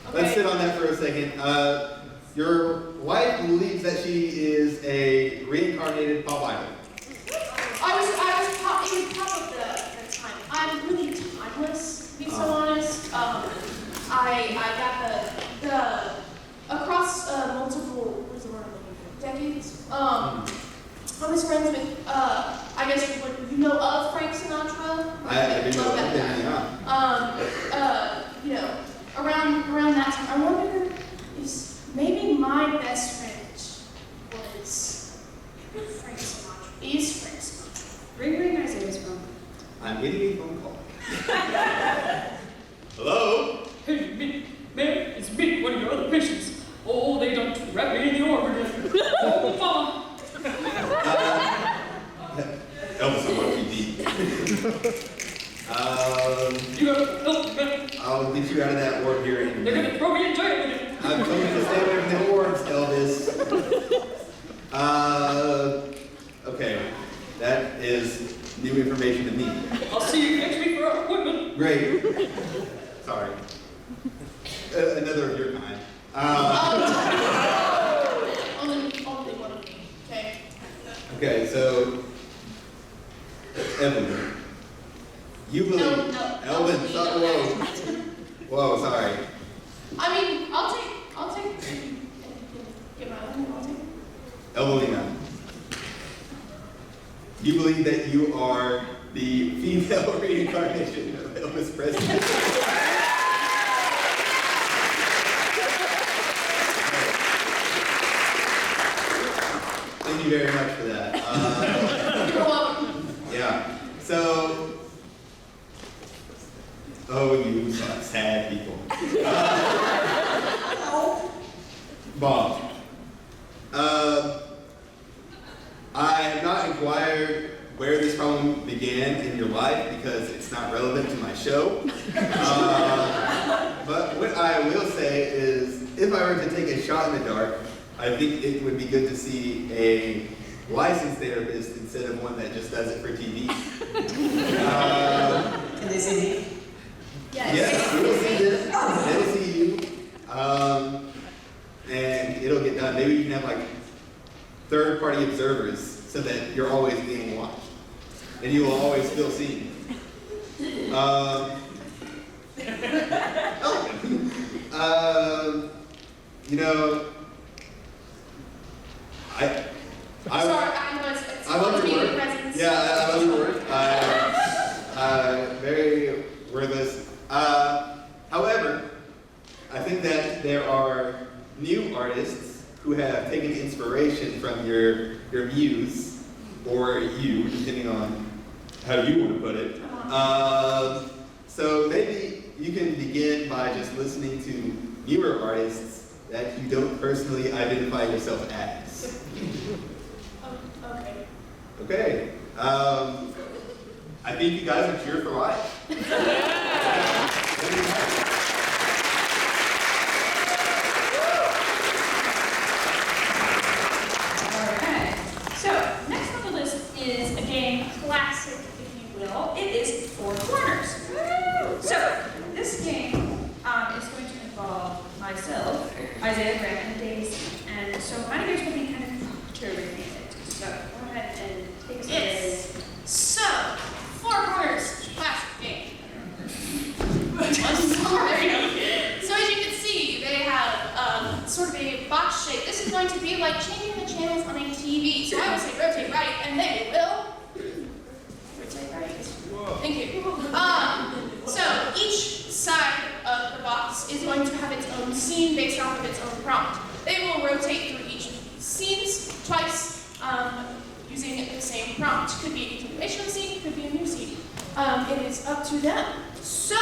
Okay. Let's sit on that for a second. Your wife believes that she is a reincarnated pop idol. It was probably the time. I'm really timeless, to be so honest. I didn't know Love what that was guy. You know, around that time, I wonder if maybe my best friend was Frank Sinatra. Is Frank Sinatra? Ring, Isaiah's phone. I'm getting a phone call. Hello? Hey, man, it's me, one of your other patients. Oh, they done wrap me in the organ. Oh, mama. Elvis on my PD. You gotta help me, man. I'll get you out of that ward here in They're gonna throw me in jail with it. I'm telling you to stay away from the orbs, Elvis. Okay. That is new information to me. I'll see you next week for our appointment. Great. Sorry. Another of your kind. Only one of me, okay? Okay, so Evelyn, you believe Elvin? Whoa, sorry. I mean, I'll take. Get my own. I'll take. Evelina, you believe that you are the female reincarnation of Elvis Presley? Thank you very much for that. You're welcome. Yeah. So, oh, you sad people. Bob. I have not inquired where this problem began in your life because it's not relevant to my show. But what I will say is, if I were to take a shot in the dark, I think it would be good to see a licensed therapist instead of one that just does it for TV. Can they see me? Yes, we will see this. They'll see you. And it'll get done. Maybe you can have like third-party observers so that you're always being watched. And you will always feel seen. You know, I love your work. Yeah, I love your work. Very worthless. However, I think that there are new artists who have taken inspiration from your muse, or you, depending on how you want to put it. So maybe you can begin by just listening to newer artists that you don't personally identify yourself as. Okay. Okay. I think you guys are cheer for life. Alright, so next on the list is a game classic, if you will. It is Four Corners. So this game is going to involve myself, Isaiah, Grant, and Daisy. And so my names will be kind of related. So go ahead and take us away. Yes. So, Four Corners, classic game. I'm sorry. So as you can see, they have sort of a box shape. This is going to be like changing the channels on a TV. So I will say rotate right, and they will rotate right. Thank you. So each side of the box is going to have its own scene based off of its own prompt. They will rotate through each of these scenes twice using the same prompt. Could be a continuation of the scene, could be a new scene. It is up to them. So,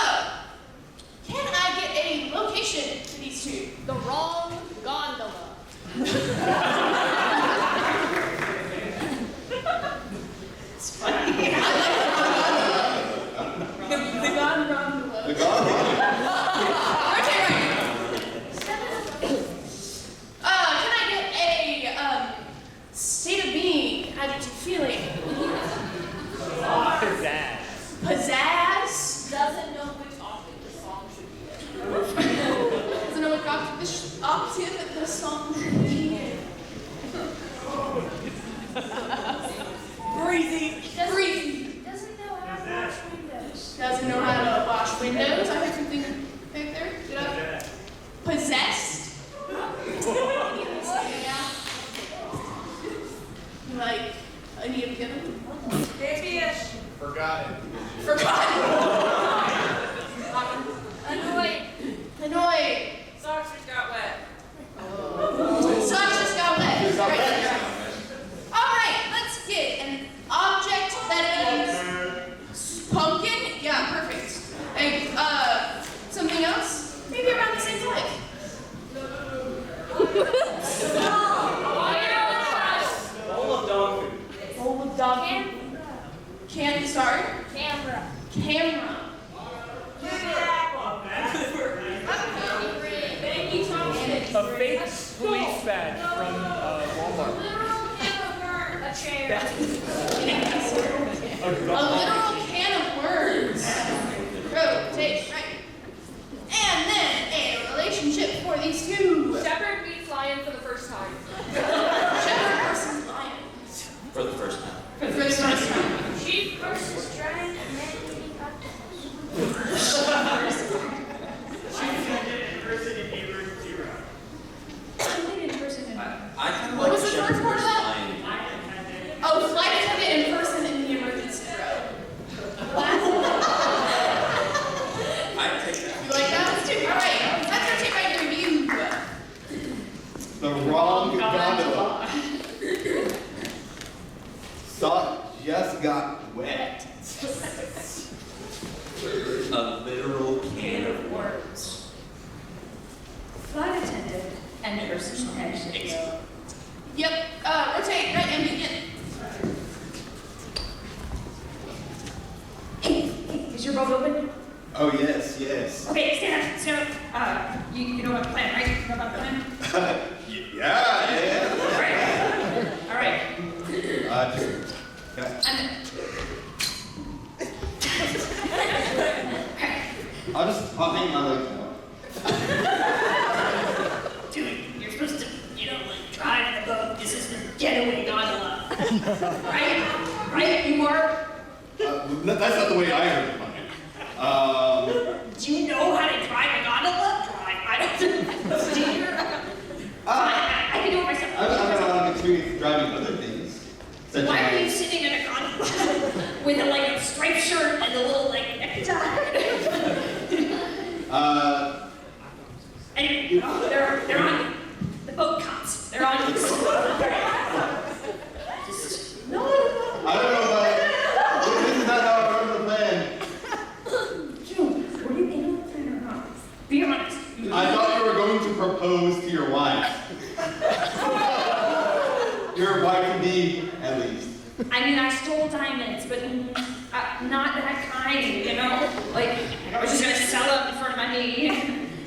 can I get a location to these two? The wrong gondola. It's funny. The gondola. The God. Rotate right. Can I get a state of being, adjective feeling? Pizzazz? Doesn't know which octave the song should be in. Doesn't know what octave that the song should be in. Breezy. Breezy. Doesn't know how to wash windows. Doesn't know how to wash windows. I heard something back there. Did I? Possessed? Like, any of them? Maybe-ish. Forgot Forgotten. Annoyed. Socks just got wet. Socks just got wet. Right. All right, let's get an object that is pumpkin. Yeah, perfect. And something else? Maybe around the same time. Bowl of dog food. Bowl of dog food. Sorry? Camera. Camera. A fake police badge from Walmart. A chair. A literal can of worms. Rotate, right. And then a relationship for these two. Shepherd meets lion for the first time. Shepherd versus lion. For the first time. For the first time. Sheep versus giant man-eating octopus. I kind of What like was the shepherd first part of versus that? lion. Oh, flight attendant in person in the emergency room. I'd take that. You like that? All right, let's rotate right to review. The wrong gondola. Sock just got wet. A literal can of worms. Flight attendant and person actually. Yep, rotate right and begin. Hey, is your boat open? Oh yes, yes. Okay, stand up. You know what the plan, right? You know about the plan? Yeah. All right. Just. Yeah. I'll hang my legs out. Dude, you're supposed to, drive the boat. This is the getaway gondola. Right? You are? That's not the way I heard it. Do you know how to drive a gondola? I don't. Steer? I can do it myself. I've had a lot of experience driving other things. Such Why are you as. sitting in a gondola with a striped shirt and a little necktie? Anyway, they're on the boat cops. They're on. No. I don't know about it. This is not how I remember the plan. June, were you in on the plan or not? Be honest. I thought you were going to propose to your wife. Your wife-to-be, at least. I mean, I stole diamonds, but not that kind, I was just gonna sell them for money.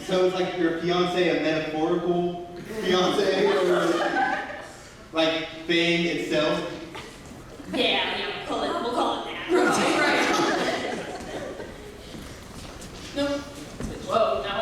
So it's like your fiance a metaphorical fiance, or like thing itself? Yeah, we'll call it that. Rotate right. Nope. Whoa, no.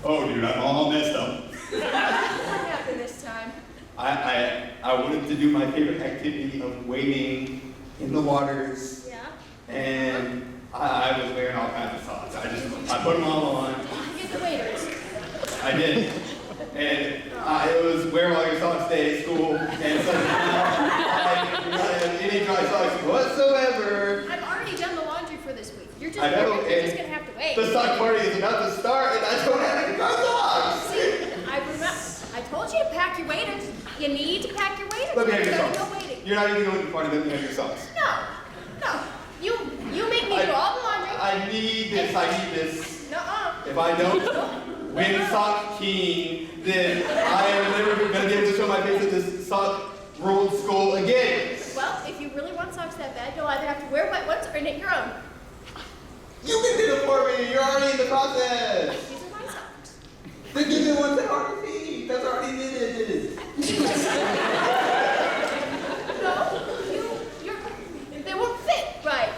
Oh, dude, I'm all messed up. What happened this time? I wanted to do my favorite activity of wading in the waters. Yeah? And I was wearing all kinds of socks. I put them all on. Get the waiters. I did. And it was wear all your socks, stay at school. And so now I do not have any dry socks whatsoever. I've already done the laundry for this week. You're just I know, gonna and have to wait. the sock party is about to start, and I don't have any dry socks. I remember. I told you to pack your waders. You need to pack your waders. Let me have your There's socks. no waiting. You're not even going to the party. Let me have your socks. No. You make me do all the laundry. I need this. Nuh-uh. If I don't win Sock King, then I am never going to be able to show my face at this sock ruled school again. Well, if you really want socks that bad, you'll either have to wear wet ones or knit your own. You can do it for me. You're already in the process. These are my socks. Then give me one that are for me. That's already knitted. No, they won't fit right.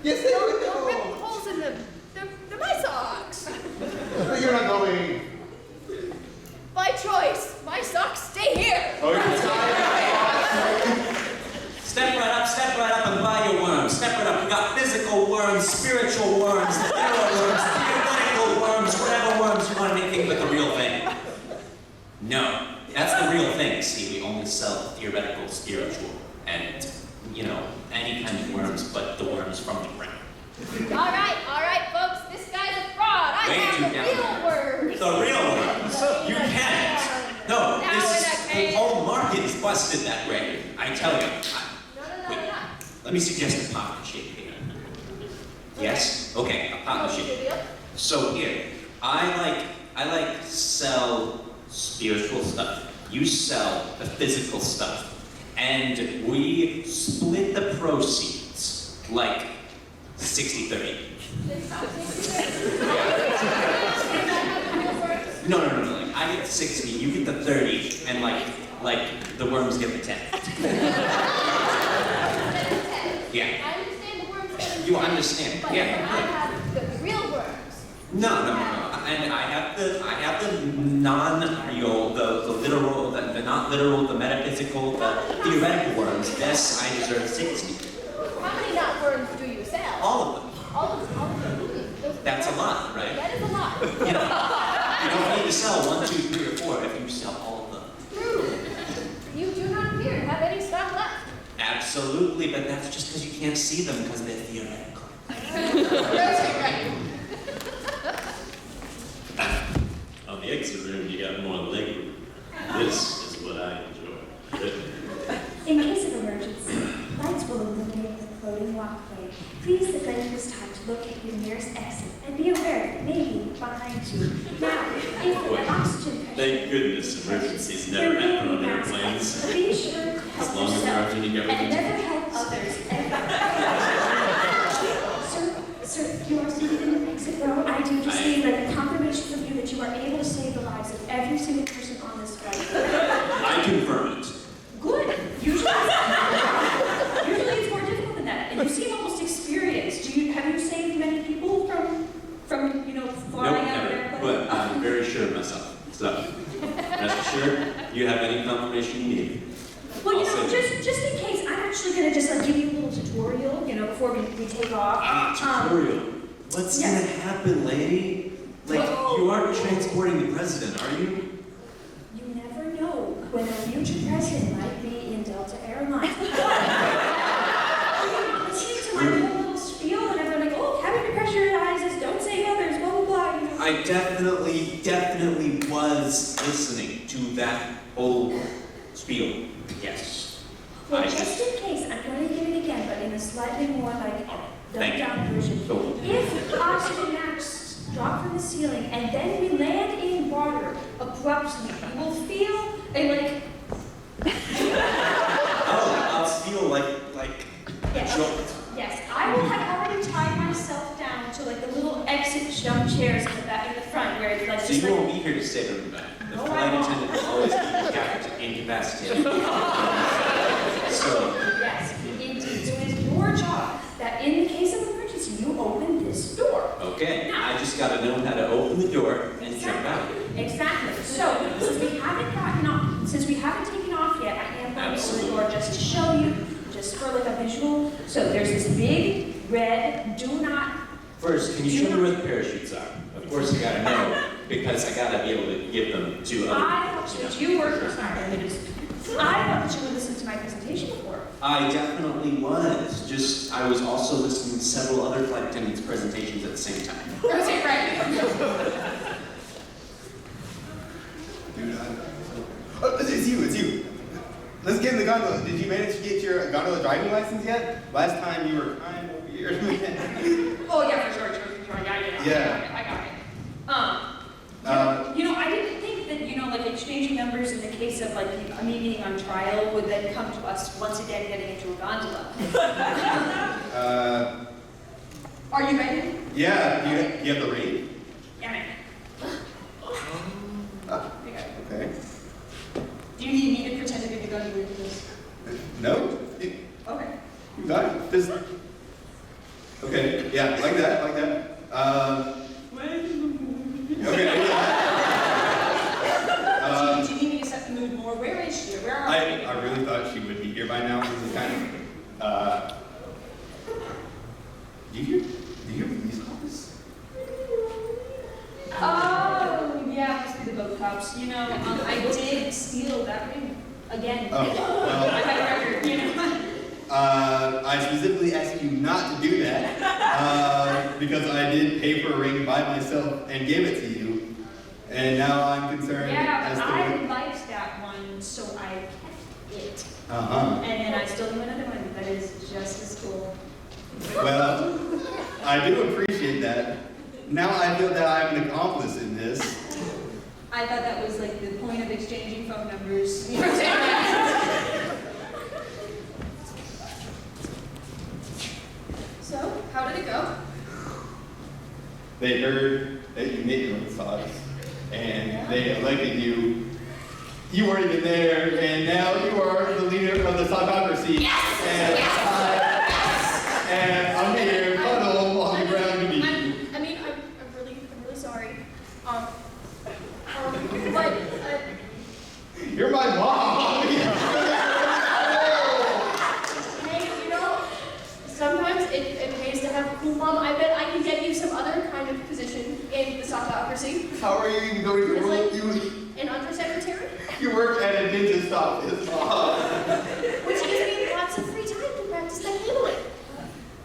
Yes, they They'll rip will. holes in them. They're my socks. But you're not going. By choice. My socks stay here. Oh, you're tired. Step right up and buy your worms. Step right up. We got physical worms, spiritual worms, literal worms, theoretical worms, whatever worms you want, anything but the real thing. No, that's the real thing. See, we only sell theoretical, spiritual, and, any kind of worms, but the worms from the ground. All right, folks. This guy's a fraud. I have the real words. The real worms. You can't. No, the whole market is busted that way. I tell you. No. Let me suggest a partnership here. Yes? Okay, a partnership. So here, I like sell spiritual stuff. You sell the physical stuff. And we split the proceeds like 60-30. No. Like, I get 60, you get the 30, and like the worms get the 10. Yeah. I understand the worms. You understand? But Yeah. I have the real worms. No. And I have the non-real, the literal, the not literal, the metaphysical, the theoretical worms. Yes, I deserve 60. How many not worms do you sell? All of them. All of them. That's a lot, right? That is a lot. You don't need to sell 1, 2, 3, or 4 if you sell all of them. True. You do not appear to have any stock left. Absolutely, but that's just because you can't see them because they're theoretical. Right. On the exit room, you got more leg room. This is what I enjoy. In case of emergency, lights will illuminate the floating walkway. Please the this time to locate your nearest exit and be aware that it may be behind you. Now, if the oxygen pressure... Thank goodness emergencies never happen on airplanes. Be sure to help As long as there aren't any and government. never help others. Sir, you are seated in the exit row. I do receive a confirmation from you that you are able to save the lives of every single person on this flight. I confirm it. Good. Usually it's more difficult than that. And you seem almost experienced. Have you saved many people from flying Nope, out of never. airplanes? But I'm very sure of myself. So, rest assured, you have any confirmation you need. Well, I'll save it. just in case, I'm actually going to just give you a little tutorial, before we take off. Tutorial. What's gonna happen, lady? You aren't transporting the president, are you? You never know when a future president might be in Delta Airlines. Listening to my little spiel and everyone like, oh, cabin pressurizes, don't say others, blah, blah, blah. I definitely was listening to that whole spiel. Yes. Well, just in case, I'm going to give it again, but in a slightly more dumbed down version. Cool. If oxygen masks drop from the ceiling and then we land in water abruptly, you will feel a I'll feel like a jolt. Yes, I will have already tied myself down to the little exit jump chairs in the back, in the front, where it's So you won't be here to save everybody. The No, I flight won't. attendant will always be incapacitated. So, Yes, indeed. So it is your job that in the case of emergency, you open this door. okay, I just gotta know how to open the door and jump out. Exactly. So since we haven't taken off yet, I am going to open the door just to show you, just for a visual. So there's this big red do not. First, can you show me where the parachutes are? Of course, I gotta know because I gotta be able to give them to other I people. thought that you were. Sorry, I thought that you would listen to my presentation before. I definitely was. I was also listening to several other flight attendants' presentations at the same time. Rotate right. Oh, it's you. Let's get in the gondola. Did you manage to get your gondola driving license yet? Last time you were kind of weird. Oh yeah, for sure. Yeah. I got it. I didn't think that exchanging numbers in the case of me being on trial would then come to us once again getting into a gondola. Are you ready? Yeah, you have the ring? Yeah, man. Okay. Do you need me to pretend to be the gun you with this? No? Okay. You got it. Just... Okay, yeah, like that. Okay. Do you need me to set the mood more? Where is she? Where are I we? really thought she would be here by now. This is kind of, do you hear police calls? Oh, yeah, must be the boat cops. I did steal that ring again. Oh, well. I had a record, you know. I specifically asked you not to do that because I did pay for a ring by myself and gave it to you, and now I'm concerned Yeah, as but to I what... liked that one, so I kept it. Uh-huh. And then I stole you another one that is just as cool. Well, I do appreciate that. Now I feel that I'm an accomplice in this. I thought that was like the point of exchanging phone numbers. You know, So, how did it go? They heard that you made your own socks, and they elected you. You weren't even there, and now you are the leader of the sockocracy. Yes! And Yes! and I'm here, huddled on the ground to meet you. I'm really sorry. But, You're my mom! hey, you know, sometimes it pays to have a cool mom. I bet I can get you some other kind of position in the sockocracy. How are you even going to It's rule? like an undersecretary, You work at a dentist office. which gives me lots of free time to practice that cabling.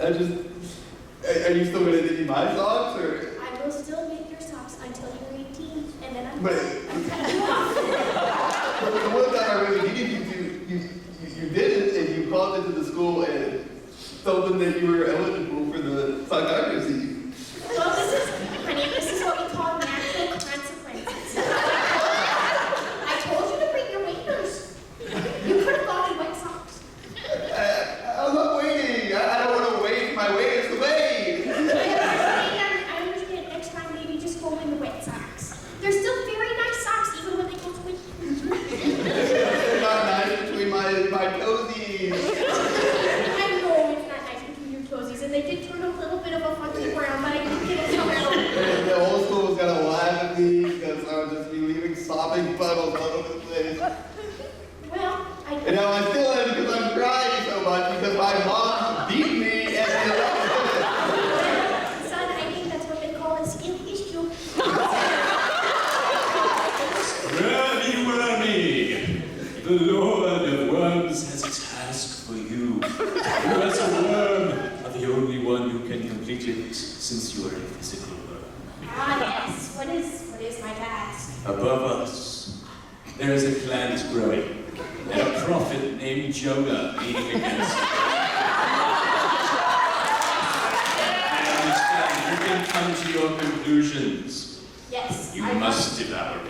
Are you still going to do my socks, or? I will still make your socks until you're 18, and then I'm But- cutting you off. The one that I really needed you to, you did it, and you called into the school and told them that you were eligible for the sockocracy. Well, this is what we call natural consequences. I told you to bring your waders. You could have gone in wet socks. I'm not waiting. I don't want to wait my waiters to wait. I understand. Next time, maybe just go in the wet socks. They're still very nice socks, even when they go to wet. They're not nice between my toesies. I know it's not nice between your toesies, and they did turn a little bit of a funky brown, but I didn't get it somehow. And the whole school was gonna laugh at me because I would just be leaving sopping puddles all over the place. Well, And now I still am because I'm crying so much because my mom beat me at the election. son, I think that's what they call a skill issue. Wormy, wormy! The Lord of Worms has a task for you. You as a worm are the only one who can complete it since you are a physical worm. Ah, yes. What is my task? Above us, there is a plant growing, and a prophet named Jonah leading against it. I understand you can come to your conclusions. Yes. You I must devour it.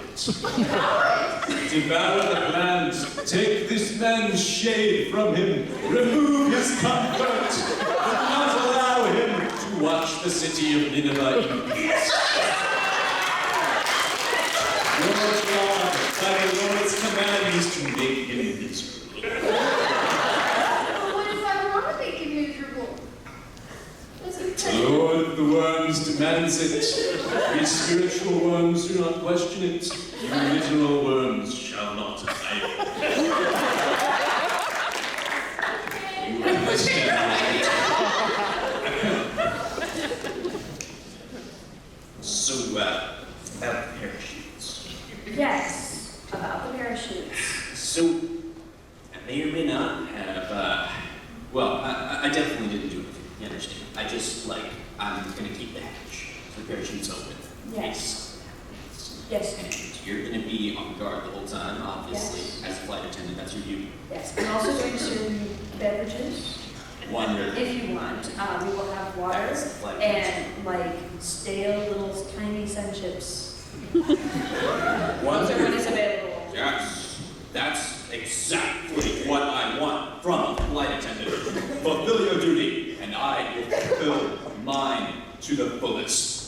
Devour the plant. Take this man's shade from him. Remove his comfort. Do not allow him to watch the city of Nineveh in peace. Your job, by the Lord's command, is to make him miserable. Well, what if I want to make you miserable? The Lord of the Worms demands it. We spiritual worms do not question it. You literal worms shall not obey. You understand? So, about the parachutes. Yes, about the parachutes. So, I may or may not have, well, I definitely didn't do anything, you understand? I just, I'm gonna keep the hatch, so the parachute's open. Yes. Yes. And you're gonna be on guard the whole time, obviously, as a flight attendant, that's your duty. Yes. I'm also going to serve you beverages. Wonderful. If you want, we will have water That's the flight and stale little tiny sun chips. Wonderful. Those are what is available. Yes, that's exactly what I want from a flight attendant. Fulfill your duty, and I will fulfill mine to the fullest.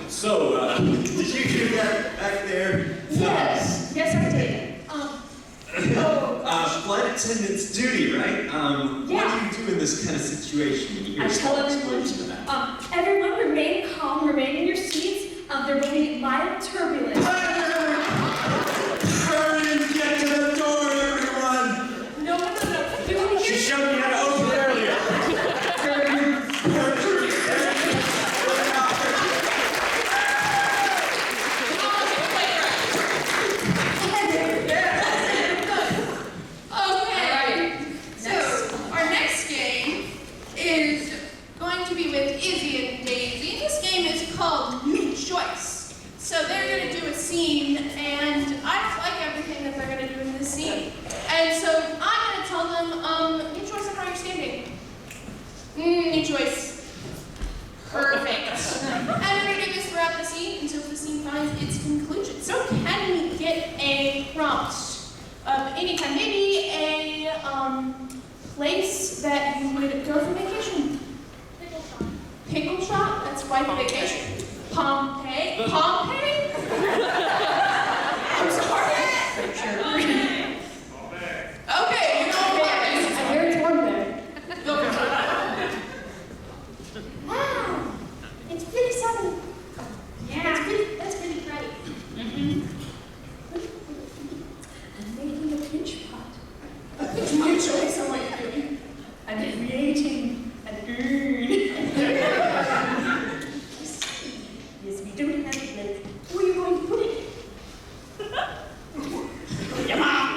So, did you hear that back there? Yes. Yes, I did. Flight attendant's duty, right? What do you do in this kind of situation when you hear I a tell small everyone, explosion in that? everyone remain calm, remain in your seats. There will be mild turbulence. Hurry and get to the door, everyone! No. You will She hear. showed me how to open it earlier. maybe a place that you would go for vacation. Pickle shop. Pickle shop? That's quite the vacation. Pompeii? Pompeii? I'm sorry. Okay, you know what? I hear it's warm there. Wow. It's pretty sunny. Yeah. That's pretty bright. I'm making a pinch pot. It's my choice. I'm like, I'm creating an urn. Yes, we don't have it left. Where are you going to put it? Your mom.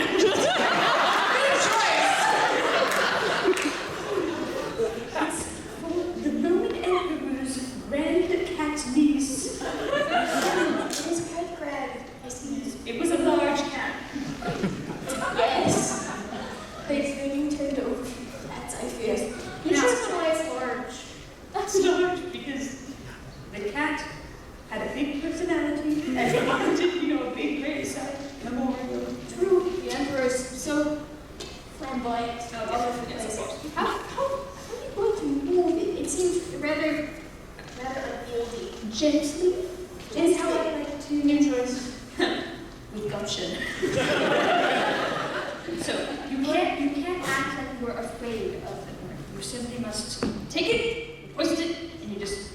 The Roman Emperor's grand cat niece. It is quite grand. I see. It was a large cat. Yes. But it's being turned over. That's, I fear. you chose why it's large. That's large because the cat had a big personality and he wanted, a big graveside memorial. True. The emperor is so flamboyant. Oh, all over the yes, place. of course. How are you going to move it? It seems rather unwieldy. Gently is how I like to. New choice. With gumption. So you can't act like you're afraid of the urn. You simply must take it, twist it, and you just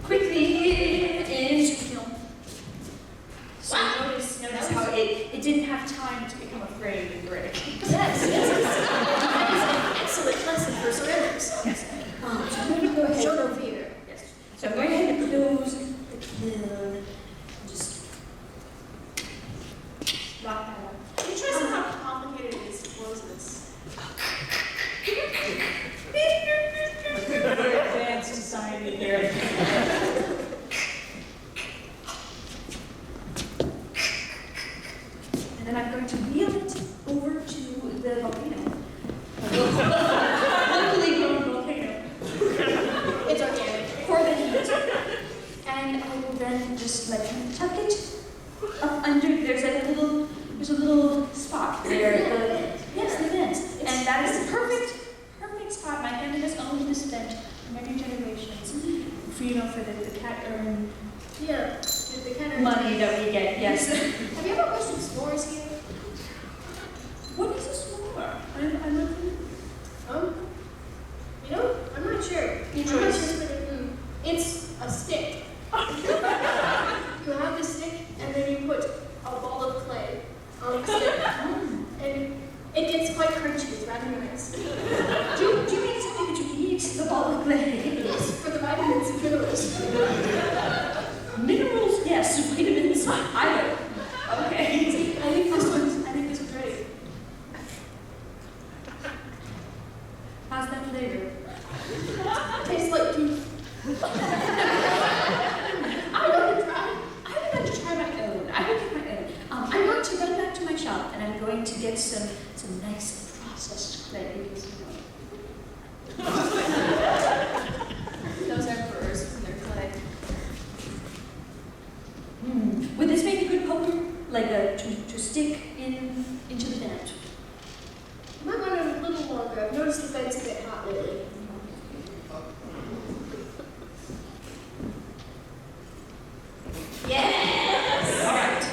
quickly into. So notice how it didn't have time to become afraid and break. Yes. That is an excellent lesson for ceramics. Yes. So I'm going to go ahead. Show no fear. Yes. So I'm going ahead and close the kiln and just lock that up. You chose how complicated it is to close this. Very advanced society here. And then I'm going to wheel it over to the volcano. Locally grown volcano. It's organic. For the heat. And I will then just tuck it up under. There's a little spot there. Yes, the vent. And that is the perfect spot. My family has owned this vent for many generations. For the cat urn Yeah. The kind of money that we get. Yes. Have you ever watched some s'mores here? What is a s'more? I'm looking. I'm not sure. New I'm not choice. sure what it's a stick. You have the stick, and then you put a ball of clay on the stick, and it gets quite crunchy. It's rather nice. Do you mean something that you eat the ball of clay? Yes, for the vitamins and minerals. Minerals, yes. Vitamins, I don't. Okay. I think this one's ready. How's that flavor? Tastes like tooth. I would like to try my own. I'm going to run back to my shop and I'm going to get some nice processed clay because Those emperors and their clay. Would this make a good poker? To stick into the vent? You might want it a little longer. I've noticed the vent's a bit hot lately. Yes! All right.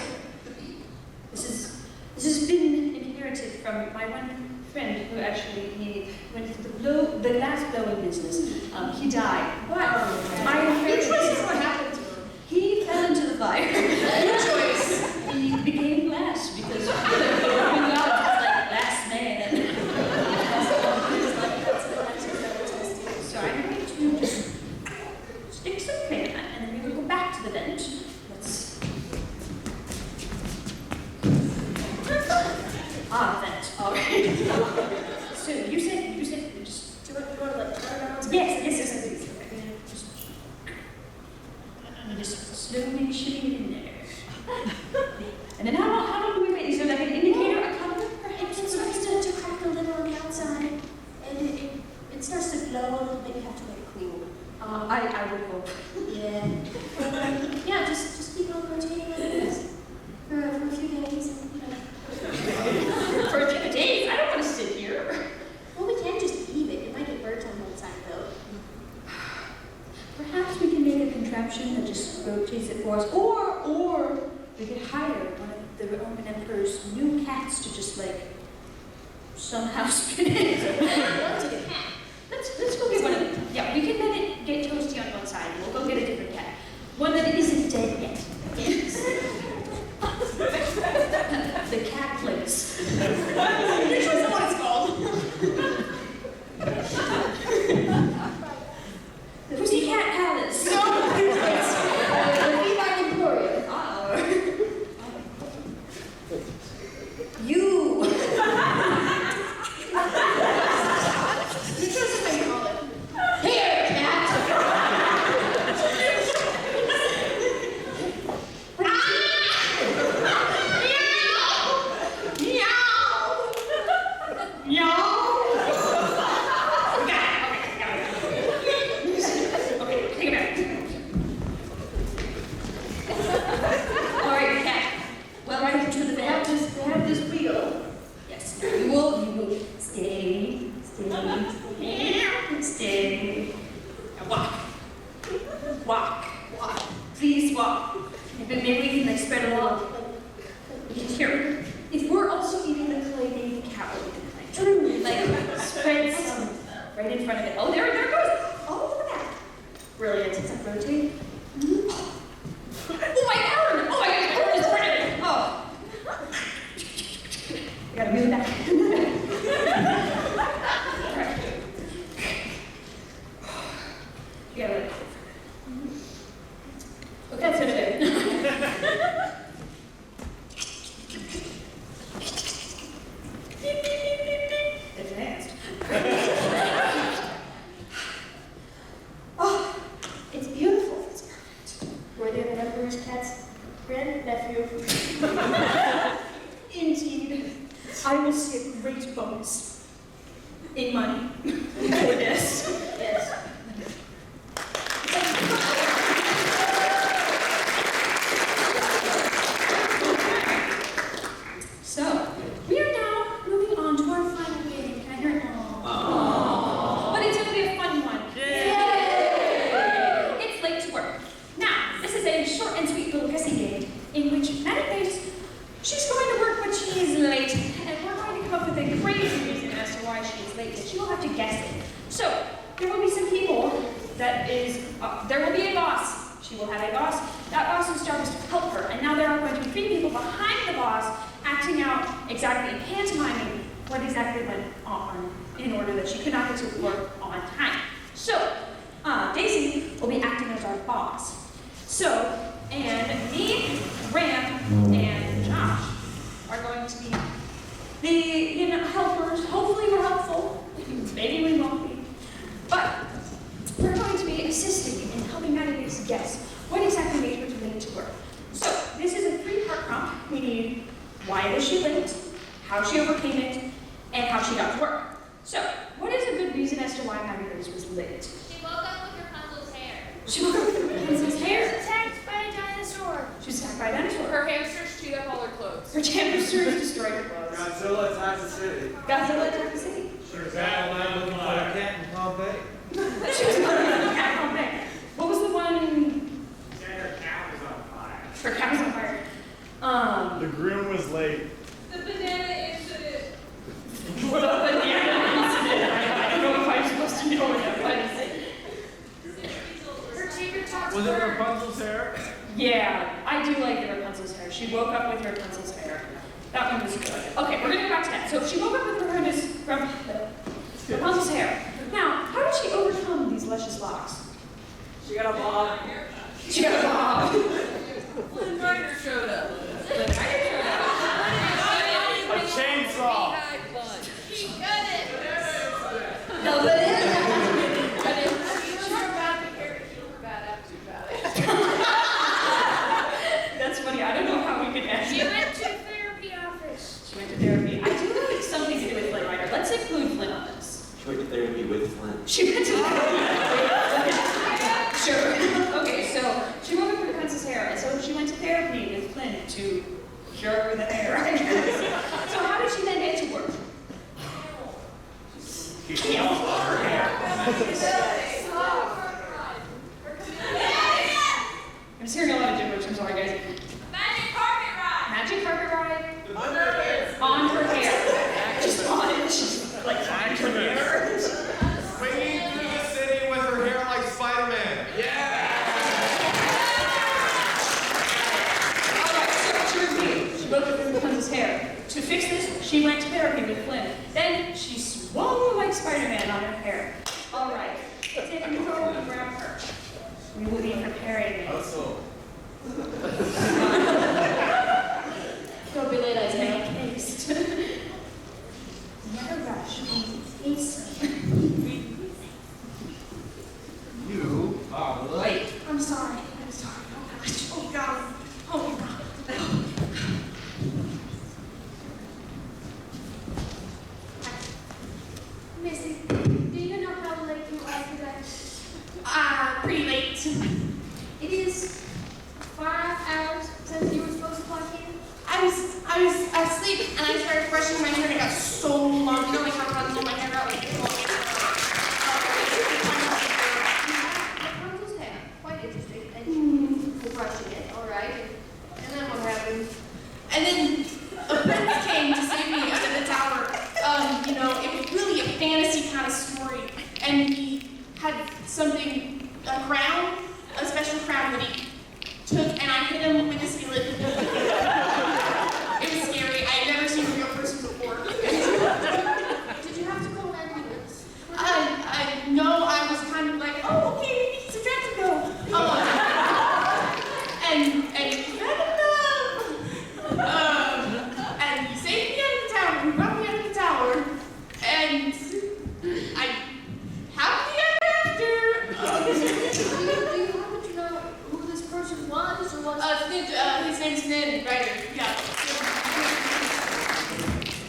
This has been inherited from my one friend who actually he went into the glass blowing business. He died. But my New choice is inheritance. what happened to him. He fell into the fire. New choice. He became glass because he was like glass man. So I'm going to just stick some clay in that, and then we will go back to the vent. Vent. All right. So you said just. Do you want to like turn around? Yes. And just slowly shooting it in there. And then how long do we wait? Is there like an indicator, a color? It starts to crack a little on the outside, and it starts to glow a little bit. You have to let it cool. I would hope. Yeah. Yeah, just keep on rotating like this for a few days. And, one of the Roman emperor's new cats to just like somehow spin it. Let's get a cat. Let's go get one of them. Yeah, we can let it get toasty on one side. We'll go get a different cat. One that isn't dead yet. The cat place. Which is what it's called. The Pussycat Palace. The Feline Emporium. You. Which was what they call it. Here, cat. All right, cat. Welcome to the bed. They have this wheel. Yes. Now you will stay. Now walk. Please walk. Maybe we can like spread a little. Here. If we're also eating the clay, maybe the cat will eat the clay. True. Like spread some right in front of it. Oh, there it goes. Oh, look at that. Brilliant. It's like rotate. Oh my arm! Oh my God, my arm is burning! Oh. I gotta move that. Alright. You gotta okay, that's it. Advanced. Oh, it's beautiful. It's perfect. Were they the Emperor's cat's grandnephew? Indeed. I will see a great bonus in money for this. Yes. So, we are now moving on to our final game. Can I hear it? Aww. But it's going to be a fun one. Yay! It's late to work. Now, this is a short and sweet little guessing game in which Maddie thinks she's going to work, but she is late. And we're going to come up with a crazy reason as to why she is late, and she will have to guess it. So, there will be some people there will be a boss. She will have a boss. That boss's job is to help her. And now there are going to be 3 people behind the boss acting out exactly, pantomiming what exactly went on in order that she could not get to work on time. So, Daisy will be acting as our boss. So, and me, Ram, and Josh are going to be the helpers. Hopefully we're helpful. Maybe we won't be. But we're going to be assisting in helping Maddie guess what exactly made her late to work. So, this is a 3-part prompt. We need why was she late, how she overcame it, and how she got to work. So, what is a good reason as to why Maddie was late? She woke up with Rapunzel's hair. She woke up with Rapunzel's hair. She was attacked by a dinosaur. She was attacked by a dinosaur. Her hamsters chewed up all her clothes. Her hamsters destroyed her clothes. Godzilla attacked the city. Godzilla attacked the city. She was battling looking for a cat in Pompeii. She was looking for a cat on there. What was the one? Her cat was on fire. Her cat was on fire. The groom was late. The banana incident. The banana incident. I don't know if I'm supposed to know what that was. Her chamber talks Was it bird. Rapunzel's hair? Yeah, I do like the Rapunzel's hair. She woke up with Rapunzel's hair. That one was good. Okay, we're gonna go back to that. So she woke up with Rapunzel's hair. Now, how did she overcome these luscious locks? She got a bob. She got a bob. Flynn Rider showed up. A chainsaw. She got it. No, but it is. That's funny. I don't know how we could end. She went to therapy office. She went to therapy. I do think something to do with Flynn Rider. Let's include Flynn on this. She went to therapy with Flynn. She went to therapy. Sure. Okay, so she woke up with Rapunzel's hair, and so she went to therapy with Flynn to cure her the hair, I guess. So how did she then get to work? She peeled off her hair. I'm just hearing a lot of gibberish. I'm sorry, guys. Magic carpet ride. Magic On her hair. Just on it. She's like on her hair. Swinging through the city with her hair like Spider-Man. Alright, so to review, she broke Rapunzel's hair. To fix this, she went to therapy with Flynn. Then she swung like Spider-Man on her hair. Alright, take control and grab her. We will be preparing it. Don't be late, Isaiah. Make haste. Never rush. Haste. You are late. I'm sorry. Oh, God. Oh, God. Missy, do you know how late you are today? Pretty late. It is 5 hours since you were supposed to clock in. I was asleep and I started brushing my hair and it got so long. You know, like how I pull my hair out like this. Rapunzel's hair, quite interesting. And we're brushing it, all right. And then what happened? And then a prince came to save me under the tower. You know, it was really a fantasy kind of story. And he had something, a crown, a special crown that he took, and I hit him with a skillet. It was scary. I had never seen a real person before. Did you have to call an ambulance? No, I was kind of like, oh, okay, maybe he's a Jacksonville. And and he saved me out of the tower, he brought me out of the tower, and I happily ever after. Do you happen to know who this person was or was? His name's Ned Ryder, yeah.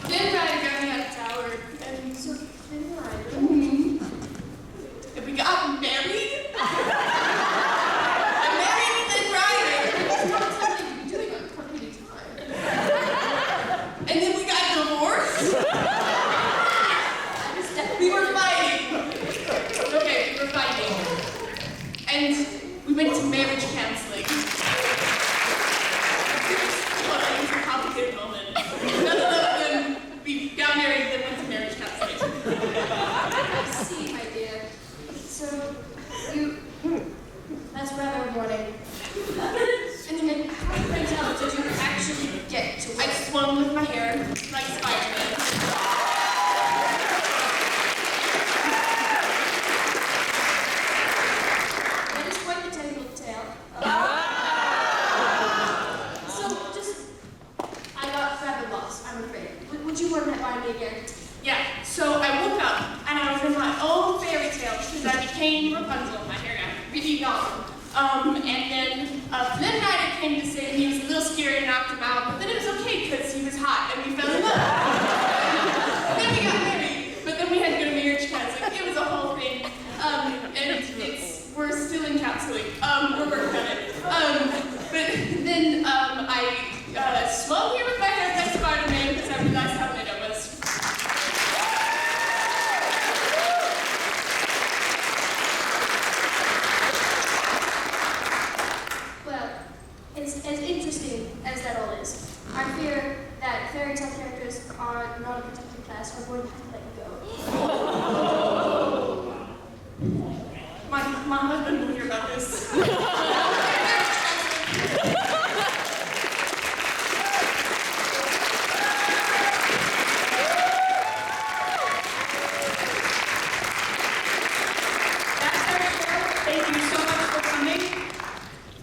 Ned Ryder got me out of the tower, and So, Finn Ryder. and we got married. I married Ned Ryder. It's not something you be doing on company time. And then we got divorced. We were fighting. Okay, we were fighting. And we went to marriage counseling. Well, it was a complicated moment. None of them, we got married, then went to marriage counseling. I see, my dear. So, that's rather warning. And then How can I tell? Did you actually get to I it? swung with my hair like Spider-Man. That is quite the tangled tale. So, I got rather lost, I'm afraid. Would you run that by me again? Yeah, so I woke up and I was in my own fairy tale because I became Rapunzel. My hair got really long. And then Flynn Ryder came to save me. He was a little scary and knocked him out, but then it was okay because he was hot and we fell in love. Then we got married, but then we had to go to marriage counseling. It was a whole thing. And we're still in counseling. We're working on it. But then I swung here with my hair like Spider-Man because I realized how late I was. Well, as interesting as that all is, I fear that fairy tale characters are not a protected class are going to have to let you go. My husband will hear about this. That's our show. Thank you so much for coming.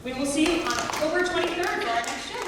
We will see you on October 23rd for our next show.